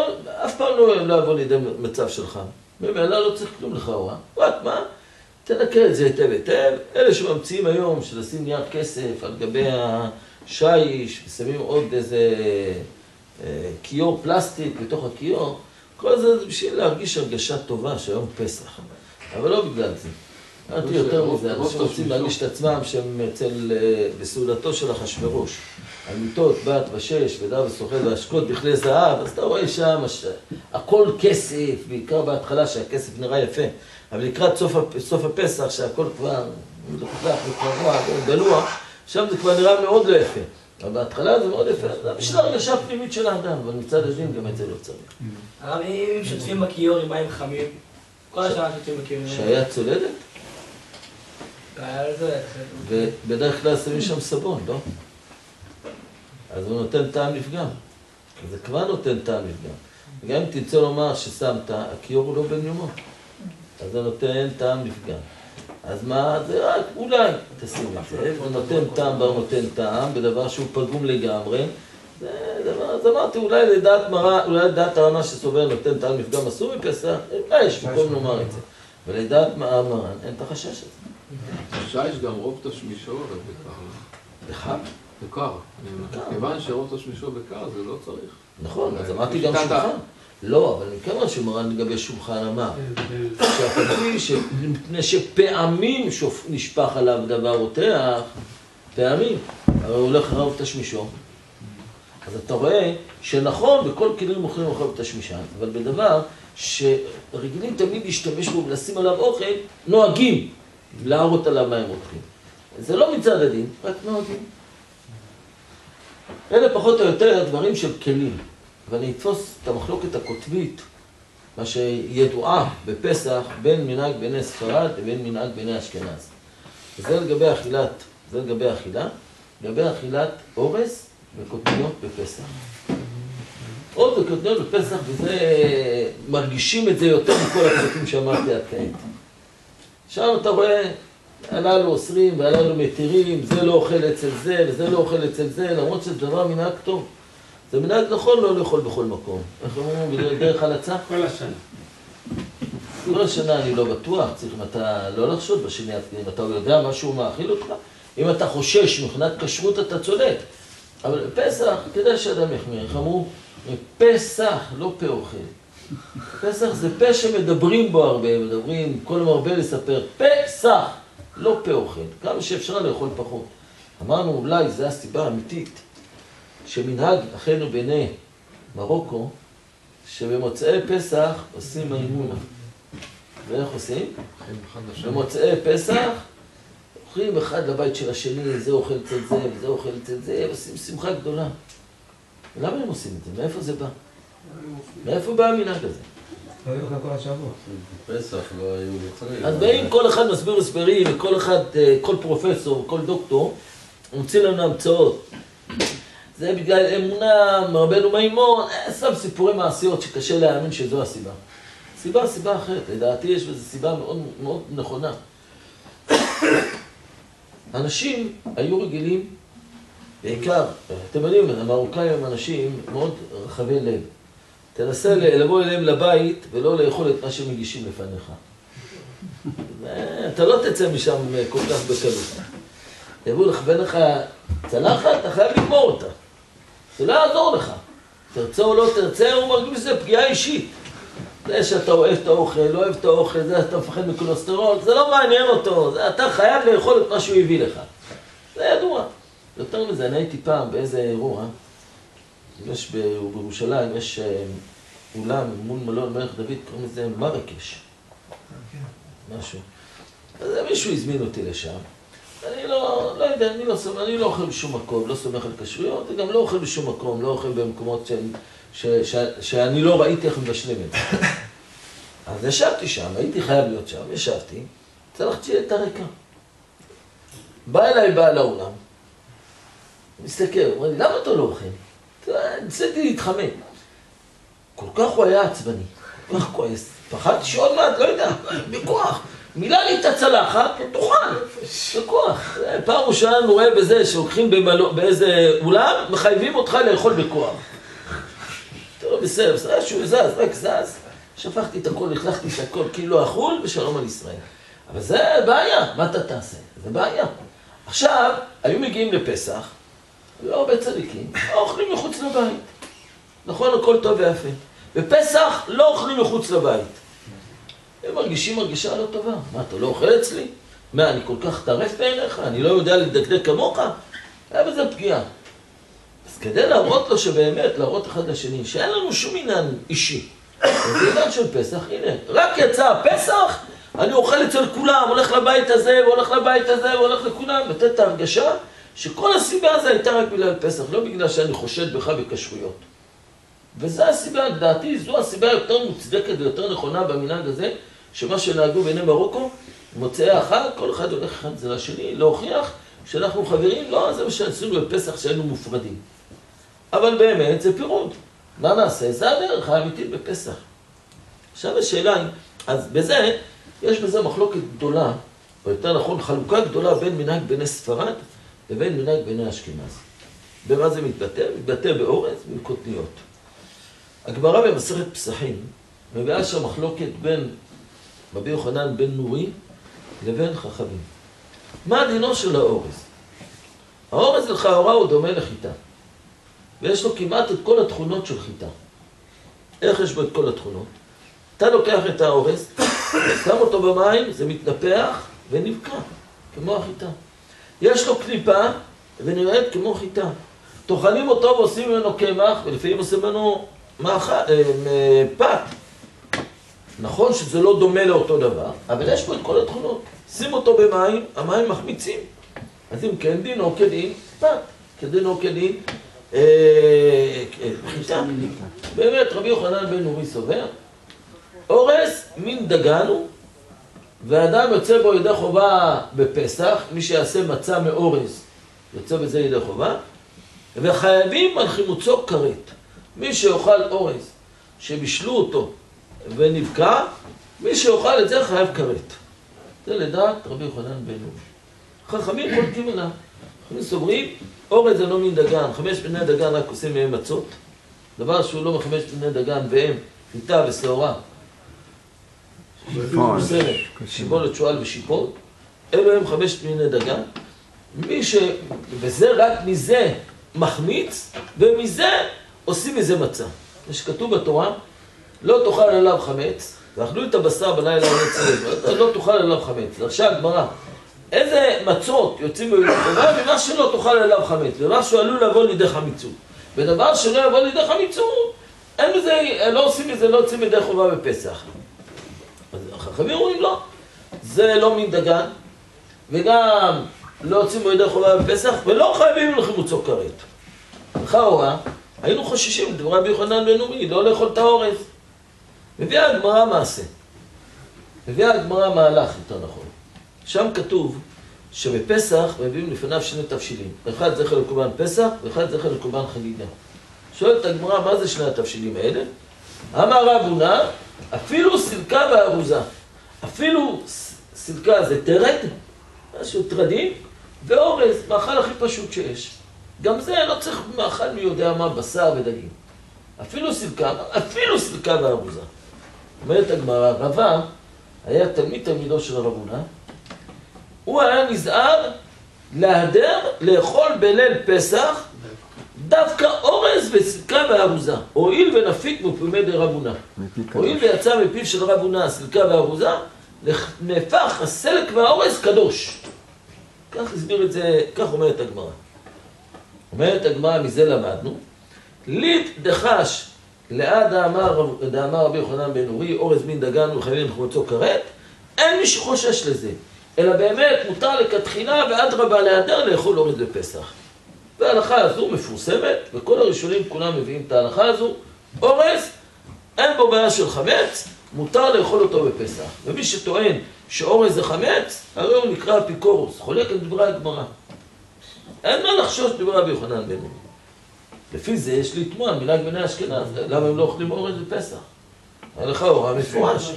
S1: אף פעם לא יבוא לידי מצב של חם. ממילא לא צריך כלום לכאורה. רק מה? תנקה את זה היטב היטב. אלה שממציאים היום של לשים נייר כסף על גבי השיש, ושמים עוד איזה כיור פלסטיק בתוך הכיור, כל זה בשביל להרגיש הרגשה טובה שהיום פסח. אבל לא בגלל זה. אמרתי יותר מזה, אנשים רוצים להרגיש את עצמם שהם בסעודתו של אחשוורוש. על מיטות, בת ושש, ודר וסוחל והשקות בכלי זהב, אז אתה רואה שם הכל כסף, בעיקר בהתחלה שהכסף נראה יפה. אבל לקראת סוף הפסח, שהכל כבר מלוכלך וכבר גלוע, שם זה כבר נראה מאוד לא יפה. אבל בהתחלה זה מאוד יפה, זה בשביל הרגשה הפנימית של האדם, אבל מצד הדין גם את זה לא צריך.
S6: הרב, אם שוטפים בכיור עם מים חמים, כל השעה שוטפים בכיור עם מים.
S1: שהיה צולדת?
S6: היה צולדת.
S1: ובדרך כלל שמים שם סבון, לא? אז הוא נותן טעם לפגם. זה כבר נותן טעם לפגם. וגם אם תרצה לומר ששמת, הכיור הוא לא בן יומו. אז זה נותן טעם לפגם. אז מה? זה רק אולי תשים את זה. זה נותן טעם בר נותן טעם, בדבר שהוא פגום לגמרי. זה דבר, אז אמרתי, אולי לדעת הרנה שסובר נותן טעם לפגם אסור מפסח, אולי יש מקום לומר את זה. ולדעת מרן, אין את החשש הזה.
S8: שיש גם רוב תשמישו ובקר.
S1: בקר?
S8: בקר. כיוון שרוב תשמישו בקר זה לא צריך.
S1: נכון, אז אמרתי גם שולחן. לא, אבל מכמה שמרן לגבי שולחן אמר, שהפתוי שמפני שפעמים נשפך עליו דבר רותח, פעמים, אבל הוא הולך רוב תשמישו. אז אתה רואה שנכון, בכל כלים אוכלים אוכל תשמישן, אבל בדבר שרגילים תמיד להשתמש בו ולשים עליו אוכל, נוהגים להראות עליו מה הם אוכלים. זה לא מצד הדין, רק נוהגים. אלה פחות או יותר דברים של כלים. ואני אתפוס את המחלוקת הקוטבית, מה שידועה בפסח בין מנהג בני ספרד לבין מנהג בני אשכנז. זה לגבי אכילת, זה לגבי אכילה, לגבי אכילת אורס וקוטניות בפסח. עוד וקוטניות בפסח, וזה מרגישים את זה יותר מכל הפרטים שאמרתי עד כעת. שם אתה רואה, הללו אוסרים והללו מתירים, זה לא אוכל אצל זה וזה לא אוכל אצל זה, למרות שזה דבר מנהג טוב. זה מנהג נכון לא לאכול בכל מקום. איך אומרים? בדרך הלצה?
S3: כל השנה.
S1: כל השנה אני לא בטוח, צריך אם אתה לא לחשוד בשני, אם אתה יודע משהו מאכיל אותך, אם אתה חושש מבחינת כשרות אתה צודק. אבל פסח, כדאי שאדם יחמיר, איך אמרו? פסח, לא פה אוכל. פסח זה פה שמדברים בו הרבה, מדברים, כל מרבה לספר, פסח, לא פה אוכל. כמה שאפשר לאכול פחות. אמרנו, אולי זו הסיבה האמיתית. שמנהג אחינו בני מרוקו, שבמוצאי פסח עושים מימונה. ואיך עושים? במוצאי פסח, אוכלים אחד לבית של השני, זה אוכל אצל זה וזה אוכל אצל זה, ועושים שמחה גדולה. למה הם עושים את זה? מאיפה זה בא? מאיפה בא המנהג הזה?
S4: לא היו לך כל השבוע.
S7: פסח לא היו יוצרים.
S1: אז באים כל אחד מסביר הסברים, וכל אחד, כל פרופסור, כל דוקטור, מוציא לנו המצאות. זה בגלל אמונה מרבנו מימון, סתם סיפורי מעשיות שקשה להאמין שזו הסיבה. סיבה אחרת, לדעתי יש בזה סיבה מאוד מאוד נכונה. אנשים היו רגילים, בעיקר, אתם יודעים, המרוקאים הם אנשים מאוד רחבי לב. תנסה לבוא אליהם לבית ולא לאכול את מה שמגישים לפניך. אתה לא תצא משם כל כך בקלות. תבוא לכוון לך צלחת, אתה חייב לגמור אותה. זה לא יעזור לך. תרצה או לא תרצה, הוא מרגיש שזה פגיעה אישית. זה שאתה אוהב את האוכל, לא אוהב את האוכל, זה אתה מפחד מקולסטרול, זה לא מעניין אותו. אתה חייב לאכול את מה שהוא הביא לך. זה ידוע. יותר מזה, אני הייתי פעם באיזה אירוע, יש בירושלים, יש אולם מול מלון מלך דוד, קוראים לזה מרקש. משהו. אז מישהו הזמין אותי לשם. אני לא יודע, אני לא אוכל בשום מקום, לא סומך על כשרויות, וגם לא אוכל בשום מקום, לא אוכל במקומות שאני לא ראיתי איך מבשלים את זה. אז ישבתי שם, הייתי חייב להיות שם, ישבתי, צלחתי את הריקה. בא אליי בעל האולם, מסתכל, הוא אומר לי, למה אתה לא אוכל? ניסיתי להתחמק. כל כך הוא היה עצבני, כל כך כועס. פחדתי שעוד מעט, לא יודע, בכוח. מילא לי את הצלחת, תאכל, בכוח. פעם ראשונה אני רואה בזה שלוקחים באיזה אולם, מחייבים אותך לאכול בכוח. טוב, בסדר, שהוא זז, רק זז. שפכתי את הכל, החלכתי את הכל, כאילו אכול ושלום על ישראל. אבל זה בעיה, מה אתה תעשה? זה בעיה. עכשיו, היו מגיעים לפסח, לא הרבה צדיקים, לא אוכלים מחוץ לבית. נכון, הכל טוב ויפה. בפסח לא אוכלים מחוץ לבית. הם מרגישים הרגישה לא טובה. מה, אתה לא אוכל אצלי? מה, אני כל כך טרף בעיניך? אני לא יודע לדקדק כמוך? היה בזה פגיעה. אז כדי להראות לו שבאמת, להראות אחד לשני, שאין לנו שום עניין אישי. זה עניין של פסח, הנה, רק יצא הפסח, אני אוכל אצל כולם, הולך לבית הזה, והולך לבית הזה, והולך לכולם, לתת את ההרגשה שכל הסיבה הזו הייתה רק בגלל פסח, לא בגלל שאני חושד בך בכשרויות. וזו הסיבה, לדעתי, זו הסיבה יותר מוצדקת ויותר נכונה במנהג הזה, שמה שנהגו בעיני מרוקו, מוצאי החג, כל אחד הולך אחד זה לשני, להוכיח שאנחנו חברים, לא, זה מה שעשינו בפסח שהיינו מופרדים. אבל באמת זה פירוד. מה נעשה? זה הדרך האמיתית בפסח. עכשיו השאלה היא, אז בזה, יש בזה מחלוקת גדולה, או יותר נכון, חלוקה גדולה בין מנהג בני ספרד לבין מנהג בני אשכנז. במה זה מתבטא? מתבטא באורז ובקוטניות. הגמרא במסכת פסחים מביאה שם מחלוקת בין רבי יוחנן בן נורי לבין חכמים. מה דינו של האורז? האורז לכאורה הוא דומה לחיטה, ויש לו כמעט את כל התכונות של חיטה. איך יש בו את כל התכונות? אתה לוקח את האורז, שם אותו במים, זה מתנפח ונבקע, כמו החיטה. יש לו קליפה ונראית כמו חיטה. טוחנים אותו ועושים ממנו קמח, ולפעמים עושים ממנו פת. נכון שזה לא דומה לאותו דבר, אבל יש פה את כל התכונות. שים אותו במים, המים מחמיצים. אז אם כן דינו כדין פת, כדינו כדין חיטה. באמת רבי יוחנן בן נורי סובר, אורז מין דגן הוא, ואדם יוצא בו ידי חובה בפסח, מי שיעשה מצה מאורז יוצא בזה ידי חובה, וחייבים על חימוצו כרת. מי שאוכל אורז שבישלו אותו ונבקע, מי שאוכל את זה חייב כרת. זה לדעת רבי יוחנן בן נורי. חכמים חולקים עליו. חכמים סוברים, אורז זה לא מין דגן, 5 בני דגן רק עושים מהם מצות. דבר שהוא לא מ5 בני דגן והם חיטה ושעורה. שיבולת, שועל ושיפוט. אלו הם 5 בני דגן. וזה רק מזה מחמיץ, ומזה עושים מזה מצה. יש כתוב בתורה, לא תאכל עליו חמץ, ואכלו את הבשר בלילה לא תאכל עליו חמץ. עכשיו גמרא, איזה מצות יוצאים בידי חובה, ומה שלא תאכל עליו חמץ, ומה שהוא עלול לבוא לידי חמיצות. ודבר שלא יבוא לידי חמיצות, אין בזה, לא עושים מזה, לא יוצאים לידי חובה בפסח. אז החכמים אומרים לא, זה לא מין דגן, וגם לא יוצאים בידי חובה בפסח, ולא חייבים לחימוצו כרת. לכאורה, היינו חוששים, דברי רבי יוחנן בן נורי, לא לאכול את האורז. מביאה הגמרא מעשה. מביאה הגמרא מהלך, יותר נכון. שם כתוב שבפסח מביאים לפניו 2 תבשילים. אחד זכר לקורבן פסח, ואחד זכר לקורבן חגיגה. שואלת הגמרא, מה זה 2 התבשילים האלה? אמר רב הונא, אפילו סילקה וארוזה. אפילו סילקה זה תרד, משהו תרדים, ואורז, מאכל הכי פשוט שיש. גם זה לא צריך מאכל מי יודע מה, בשר ודגים. אפילו סילקה וארוזה. אומרת הגמרא, רבא היה תלמידו של רב הונא, הוא היה נזהר להדר, לאכול בליל פסח, דווקא אורז וסילקה וארוזה. הואיל ונפיק מפומי דרב הונא. הואיל ויצא מפיו של רב הונא סילקה וארוזה, נהפך הסלק והאורז קדוש. כך הסביר את זה, כך אומרת הגמרא. אומרת הגמרא, מזה למדנו, ליט דחש לעד דאמר רבי יוחנן בן נורי, אורז מין דגן וחייבים לחמוצו כרת, אין מי שחושש לזה, אלא באמת מותר לכתחילה ואדרבה להדר לאכול אורז בפסח. וההלכה הזו מפורסמת, וכל הראשונים כולם מביאים את ההלכה הזו, אורז, אין בו בעיה של חמץ, מותר לאכול אותו בפסח. ומי שטוען שאורז זה חמץ, הרי הוא נקרא אפיקורוס, חולק את דברי הגמרא. אין מה לחשוש דברי רבי יוחנן בן נון. לפי זה יש לתמוע מנהג בני אשכנז, למה הם לא אוכלים אורז בפסח? ההלכה הוראה מפורש.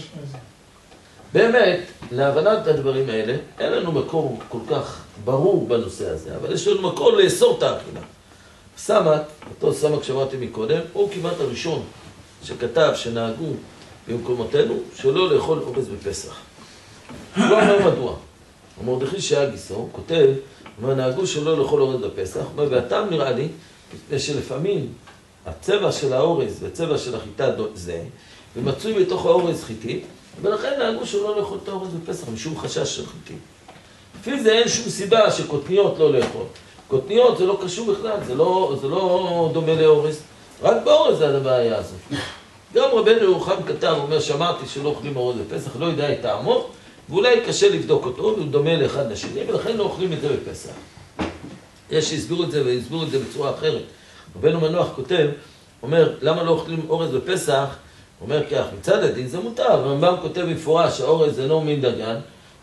S1: באמת, להבנת הדברים האלה, אין לנו מקור כל כך ברור בנושא הזה, אבל יש לנו מקור לאסור את האכילה. סמ"ק, אותו סמ"ק שאמרתי מקודם, הוא כמעט הראשון שכתב שנהגו במקומותינו שלא לאכול אורז בפסח. הוא לא אומר מדוע. המרדכי שהיה גיסו, כותב, נהגו שלא לאכול אורז בפסח, והטעם נראה לי, שלפעמים הצבע של האורז והצבע של החיטה זה, ומצוי בתוך האורז חיטי, ולכן נהגו שלא לאכול את האורז בפסח, משום חשש של חיטי. לפי זה אין שום סיבה שקוטניות לא לאכול. קוטניות זה לא קשור בכלל, זה לא דומה לאורז, רק באורז זה הבעיה הזאת. גם רבנו ירוחם כתב, אומר, שמעתי שלא אוכלים אורז בפסח, לא יודע את טעמו, ואולי קשה לבדוק אותו, והוא דומה לאחד לשני, ולכן לא אוכלים את זה בפסח. יש שהסבירו את זה והסבירו את זה בצורה אחרת. רבנו מנוח כותב, אומר, למה לא אוכלים אורז בפסח? אומר כך, מצד הדין זה מותר, הרמב"ם כותב במפורש שהאורז זה לא מין דגן,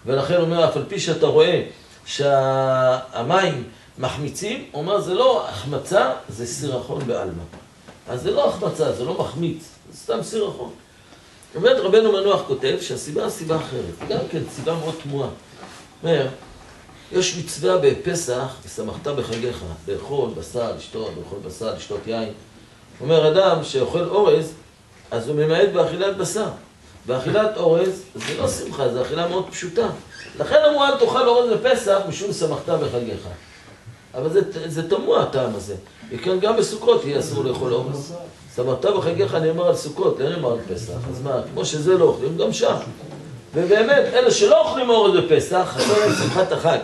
S1: ולכן אומר, אף על פי שאתה רואה שהמים מחמיצים, אומר, זה לא החמצה, זה סירחון בעלמא. אז זה לא החמצה, זה לא מחמיץ, זה סתם סירחון. באמת רבנו מנוח כותב שהסיבה סיבה אחרת, גם כן סיבה מאוד תמוהה. אומר, יש מצווה בפסח, ושמחת בחגיך, לאכול בשר, לשתות, לאכול בשר, לשתות יין. אומר, אדם שאוכל אורז, אז הוא ממעט באכילת בשר. באכילת אורז זה לא שמחה, זה אכילה מאוד פשוטה. לכן אמרו, אל תאכל אורז בפסח, משום שמחת בחגיך. אבל זה תמוה הטעם הזה. וכן גם בסוכות יהיה אסור לאכול אורז. שמחת בחגיך נאמר על סוכות, לא נאמר על פסח. אז מה, כמו שזה לא אוכלים, גם שם. ובאמת, אלה שלא אוכלים אורז בפסח, חסר להם שמחת החג.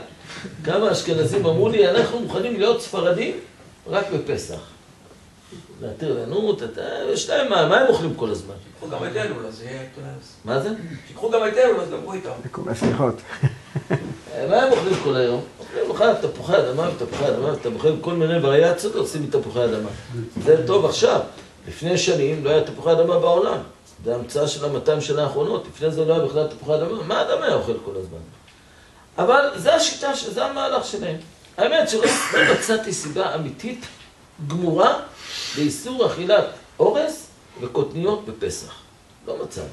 S1: כמה אשכנזים אמרו לי, אנחנו מוכנים להיות ספרדים רק בפסח. להתיר לנו, יש להם מה הם אוכלים כל הזמן?
S6: שיקחו גם אתנו, אז יהיה תונס.
S1: מה זה?
S6: שיקחו גם אתנו, אז דברו איתם.
S2: סליחות.
S1: מה הם אוכלים כל היום? אוכלים תפוחי אדמה ותפוחי אדמה, ותפוחים כל מיני וריאציות עושים מתפוחי אדמה. זה טוב עכשיו. לפני שנים לא היה תפוחי אדמה בעולם. זה המצאה של 200 שנה האחרונות. לפני זה לא היה בכלל תפוחי אדמה. מה אדם היה אוכל כל הזמן? אבל זה השיטה, זה המהלך שלהם. האמת שלא מצאתי סיבה אמיתית גמורה לאיסור אכילת אורז וקוטניות בפסח. לא מצאתי.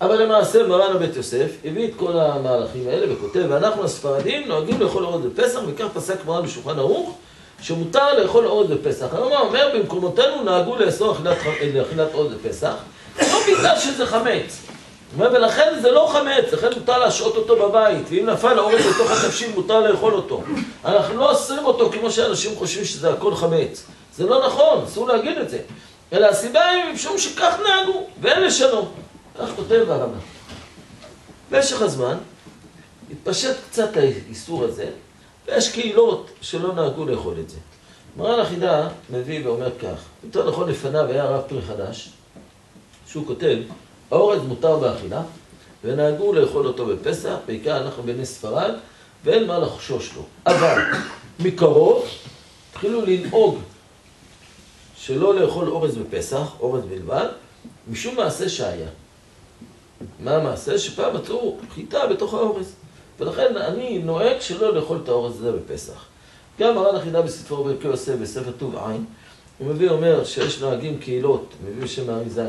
S1: אבל למעשה מרן הבית יוסף הביא את כל המהלכים האלה וכותב, ואנחנו הספרדים נוהגים לאכול אורז בפסח, וכך פסק מרן בשולחן ערוך, שמותר לאכול אורז בפסח. הרמב"ם אומר, במקומותינו נהגו לאסור אכילת אורז בפסח, לא בגלל שזה חמץ. ולכן זה לא חמץ, לכן מותר להשעות אותו בבית, ואם נפל האורז לתוך התבשיל מותר לאכול אותו. אנחנו לא אוסרים אותו כמו שאנשים חושבים שזה הכל חמץ. זה לא נכון, אסור להגיד את זה. אלא הסיבה היא משום שכך נהגו, ואין לשנות. כך כותב הרמב"ם. במשך הזמן התפשט קצת האיסור הזה, ויש קהילות שלא נהגו לאכול את זה. מרן החידה מביא ואומר כך, יותר נכון לפניו היה הרב פרי חדש, שהוא כותב, האורז מותר באכילה, ונהגו לאכול אותו בפסח, בעיקר אנחנו בני ספרד, ואין מה לחשוש לו. אבל מקרוב התחילו לנהוג שלא לאכול אורז בפסח, אורז בלבד, משום מעשה שהיה. מה המעשה? שפעם מצאו חיטה בתוך האורז. ולכן אני נוהג שלא לאכול את האורז הזה בפסח. גם מרן החידה בספרו ברכי יוסף, בספר טוב עין, הוא מביא אומר שיש נוהגים קהילות, מביא בשם האריזה,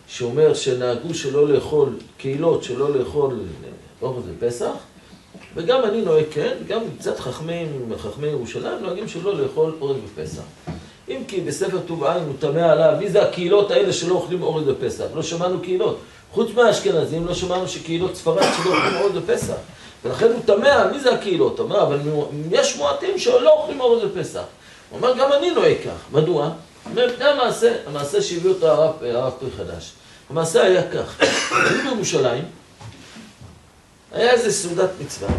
S1: שאומר שנהגו שלא לאכול, קהילות שלא לאכול אורז בפסח, וגם אני נוהג כן, גם קצת חכמי ירושלים נוהגים שלא לאכול אורז בפסח. אם כי בספר טוב עין הוא תמה עליו, מי זה הקהילות האלה שלא אוכלים אורז בפסח? לא שמענו קהילות. חוץ מהאשכנזים לא שמענו שקהילות ספרד שלא אוכלים אורז בפסח. ולכן הוא תמה, מי זה הקהילות? הוא אומר, אבל יש מועטים שלא אוכלים אורז בפסח. הוא אומר, גם אני נוהג כך. מדוע? הוא אומר, המעשה שהביא אותו הרב פרי חדש. המעשה היה כך. היו בירושלים, היה איזה סעודת מצווה,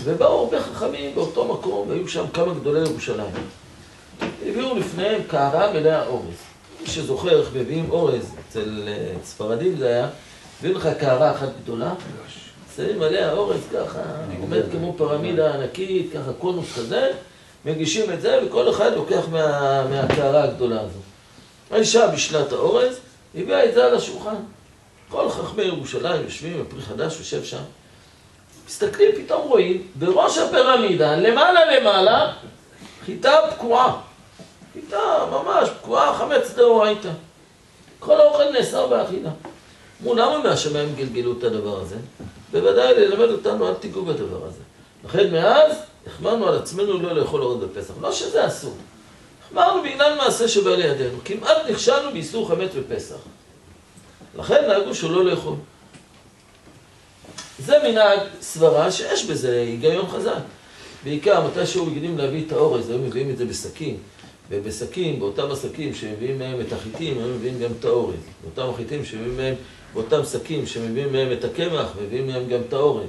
S1: ובאו הרבה חכמים באותו מקום, והיו שם כמה גדולי ירושלים. הביאו לפניהם קערה מלאה אורז. מי זוכר איך מביאים אורז, אצל ספרדים זה היה, הביאו לך קערה אחת גדולה, שמים עליה אורז ככה, עומד כמו פירמידה ענקית, ככה קונוס כזה, מגישים את זה וכל אחד לוקח מהקערה הגדולה הזו. האישה בשלת האורז, הביאה את זה על השולחן. כל חכמי ירושלים יושבים, הפרי חדש יושב שם. מסתכלים, פתאום רואים, בראש הפירמידה, למעלה, חיטה פקועה. חיטה ממש פקועה, חמץ דאורייתא. כל האוכל נאסר באכילה. אמרו, למה מהשמיים גלגלו את הדבר הזה? בוודאי ללמד אותנו, אל תיגעו בדבר הזה. לכן מאז, החמרנו על עצמנו לא לאכול אורות בפסח. לא שזה אסור. החמרנו בגלל מעשה שבא לידינו. כמעט נכשלנו באיסור חמץ בפסח. לכן נהגו שלא לאכול. זה מנהג סברה שיש בזה היגיון חזק. בעיקר, מתי שהיו רגילים להביא את האורז, היו מביאים את זה בסכין. ובסכין, באותם הסכים שמביאים מהם את החיטים, הם מביאים גם את האורז. באותם החיטים שמביאים מהם, באותם סכים שמביאים מהם את הקמח, מביאים מהם גם את האורז.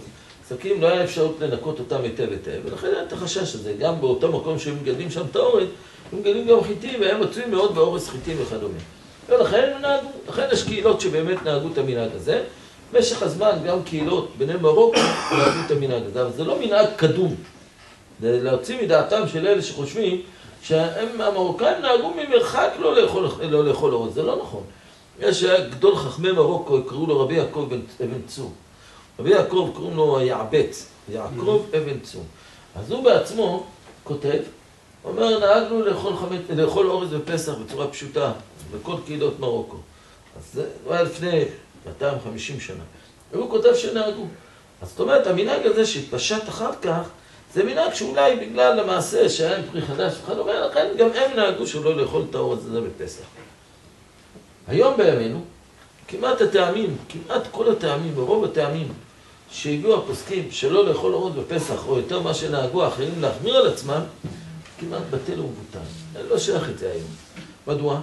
S1: סכים לא היה אפשרות לנקות אותם היטב, ולכן היה את החשש הזה. גם באותו מקום שהם מגדלים שם את האורז, הם מגדלים גם חיטים, והם מצויים מאוד באורז חיטים וכדומה. ולכן הם נהגו. לכן יש קהילות שבאמת נהגו את המנהג הזה. במשך הזמן גם קהילות בני מרוקו נהגו את המנהג הזה, אבל זה לא מנהג קדום. זה להוציא מדעתם של אלה שחושבים שהמרוקאים נהגו ממרחק לא לאכול אורז, זה לא נכון. יש גדול חכמי מרוקו, קראו לו רבי יעקב אבן צור. רבי יעקב קוראים לו יעבץ, יעקב אבן צור. אז הוא בעצמו כותב, אומר, נהגנו לאכול אורז בפסח בצורה פשוטה, בכל קהילות מרוקו. אז זה היה לפני 250 שנה. והוא כותב שנהגו. אז זאת אומרת, המנהג הזה שהתפשט אחר כך, זה מנהג שאולי בגלל המעשה שהיה עם פרי חדש וכדומה, לכן גם הם נהגו שלא לאכול את האורז הזה בפסח. היום בימינו, כמעט כל הטעמים, ברוב הטעמים שהביאו הפוסקים שלא לאכול אורז בפסח, או יותר מה שנהגו האחרים להחמיר על עצמם, כמעט בטל ומבוטל. אני לא שייך את זה היום. מדוע?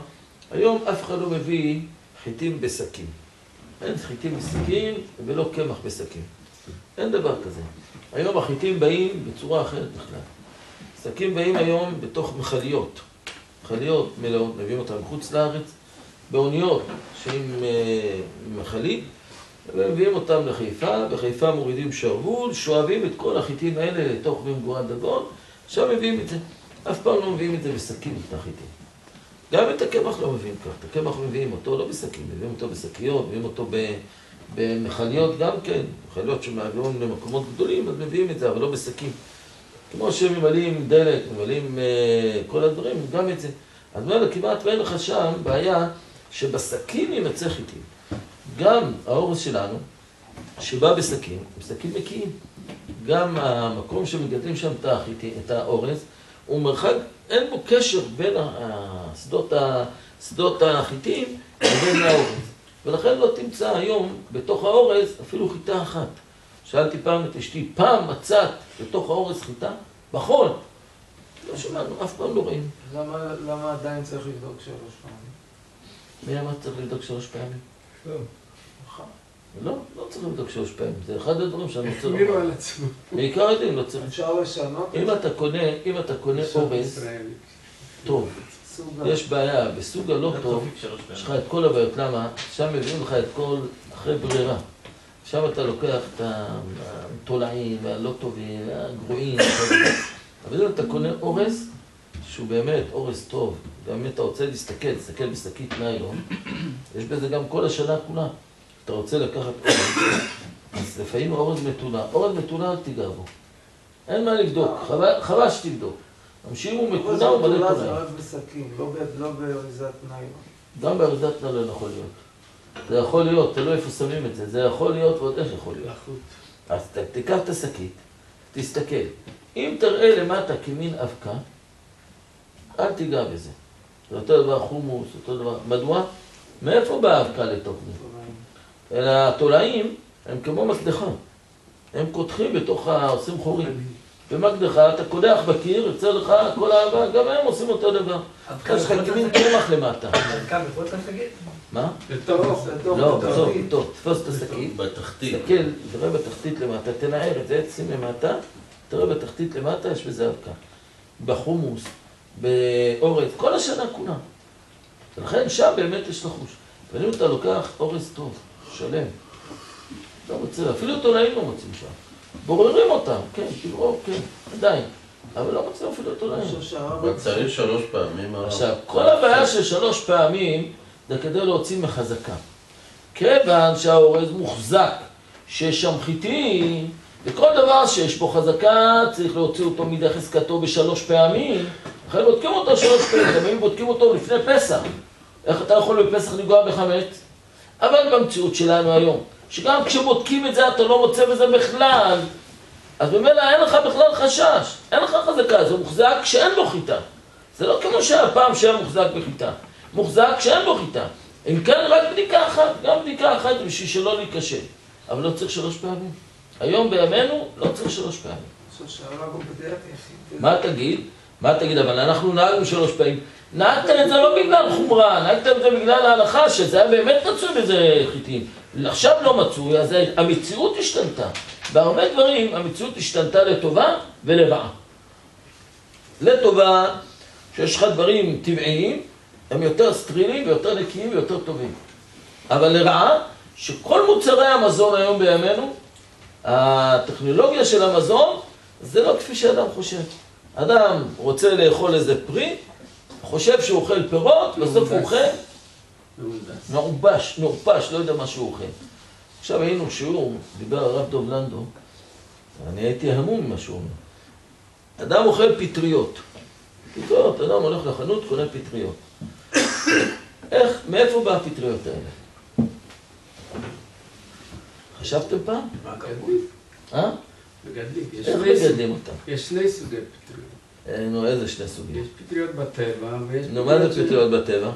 S1: היום אף אחד לא מביא חיטים בשקים. אין חיטים בשקים ולא קמח בשקים. אין דבר כזה. היום החיטים באים בצורה אחרת בכלל. שקים באים היום בתוך מכליות. מכליות מלאות, מביאים אותם מחוץ לארץ, באוניות שעם מכלית, ומביאים אותם לחיפה, בחיפה מורידים שרוול, שואבים את כל החיטים האלה לתוך ממגורת דגון, עכשיו מביאים את זה. אף פעם לא מביאים את זה בשקים, את החיטים. גם את הקמח לא מביאים כך, את הקמח מביאים אותו לא בשקים, מביאים אותו בשקיות, מביאים אותו במכליות גם כן, מכליות שמעבירים למקומות גדולים, אז מביאים את זה, אבל לא בשקים. כמו שממלאים דלק, ממלאים כל הדברים, גם את זה. אז אומר, כמעט ואין לך שם בעיה שבשקים יימצא חיטים. גם האורז שלנו, שבא בשקים, הם שקים מקיים. גם המקום שמגדלים שם את האורז, הוא מרחק, אין בו קשר בין שדות החיטים לבין האורז. ולכן לא תמצא היום בתוך האורז אפילו חיטה אחת. שאלתי פעם את אשתי, פעם מצאת בתוך האורז חיטה? בחול. לא שמענו, אף פעם לא ראינו.
S4: למה עדיין צריך לבדוק 3 פעמים?
S1: מי אמר צריך לבדוק 3 פעמים?
S4: לא.
S1: לא צריך לבדוק 3 פעמים. זה אחד הדברים שאני רוצה לומר.
S3: החמירו על עצמו.
S1: בעיקר יודעים, לא צריך.
S4: אפשר לשנות?
S1: אם אתה קונה אורז טוב, יש בעיה, בסוג הלא טוב, יש לך את כל הבעיות. למה? שם מביאים לך את כל אחרי ברירה. שם אתה לוקח את התולעים והלא טובים והגרועים. אבל אם אתה קונה אורז, שהוא באמת אורז טוב, גם אם אתה רוצה להסתכל בשקית ניילון, יש בזה גם כל השנה כולה. אתה רוצה לקחת אורז, אז לפעמים אורז מתונה. אורז מתונה אל תיגע בו. אין מה לבדוק, חבל שתבדוק. אם הוא מתונה הוא מלא תולעים.
S4: זה רק בשקים, לא באריזת ניילון.
S1: גם באריזת ניילון יכול להיות. זה יכול להיות, תלוי איפה שמים את זה. זה יכול להיות ועוד איך יכול להיות. אז תיקח את השקית, תסתכל. אם תראה למטה כמין אבקה, אל תיגע בזה. זה אותו דבר חומוס, אותו דבר. מדוע? מאיפה באה האבקה לתוך זה? אלא התולעים הם כמו מקדחה. הם קודחים בתוך עושים חורים. במקדחה אתה קודח בקיר, יוצא לך כל האבק, גם הם עושים אותו דבר. יש לך כמין קמח למטה.
S6: אבקה מחוץ לשקית?
S1: מה?
S3: לא,
S1: טוב, תפוס את השקית.
S7: בתחתית.
S1: תסתכל, תראה בתחתית למטה, תנער את זה, שים למטה, תראה בתחתית למטה, יש בזה אבקה. בחומוס, באורז, כל השנה כולה. ולכן שם באמת יש לחוש. ואם אתה לוקח אורז טוב, שלם, לא מוצא, אפילו תולעים לא מוצאים שם. בוררים אותם, כן, תברור, כן, עדיין. אבל לא מוצאים אפילו תולעים.
S7: צריך 3 פעמים.
S1: עכשיו, כל הבעיה של 3 פעמים זה כדי להוציא מחזקה. כיוון שהאורז מוחזק, שיש שם חיטים, וכל דבר שיש בו חזקה, צריך להוציא אותו מידי חזקתו בשלוש פעמים, אחרי בודקים אותו שלוש פעמים, תמיד בודקים אותו לפני פסח. איך אתה יכול בפסח לגוע בחמץ? אבל במציאות שלנו היום, שגם כשבודקים את זה אתה לא מוצא בזה בכלל, אז במילא אין לך בכלל חשש, אין לך חזקה, זה מוחזק כשאין בו חיטה. זה לא כמו שהפעם שהיה מוחזק בחיטה, מוחזק כשאין בו חיטה. אם כן, רק בדיקה אחת, גם בדיקה אחת בשביל שלא להיכשל. אבל לא צריך שלוש פעמים. היום בימינו לא צריך שלוש פעמים. מה תגיד? מה תגיד? אבל אנחנו נהגנו שלוש פעמים. נהגתם את זה לא בגלל חומרה, נהגתם את זה בגלל ההלכה, שזה היה באמת מצוי בזה חיטים. עכשיו לא מצוי, אז המציאות השתנתה. בהרבה דברים המציאות השתנתה לטובה ולרעה. לטובה, שיש לך דברים טבעיים, הם יותר סטרילים ויותר נקיים ויותר טובים. אבל לרעה, שכל מוצרי המזון היום בימינו, הטכנולוגיה של המזון, זה לא כפי שאדם חושב. אדם רוצה לאכול איזה פרי, חושב שהוא אוכל פירות, בסוף הוא אוכל מעובש, לא יודע מה שהוא אוכל. עכשיו היינו שיעור, דיבר הרב דוב לנדו, אני הייתי המום ממה שהוא אומר. אדם אוכל פטריות. פטריות, אדם הולך לחנות, קונה פטריות. מאיפה בא הפטריות האלה? חשבתם פעם?
S3: מגדלים.
S1: איך מגדלים אותם?
S3: יש שני סוגי פטריות.
S1: נו, איזה שני סוגים?
S3: יש פטריות בטבע ויש
S1: נו, מה זה פטריות בטבע?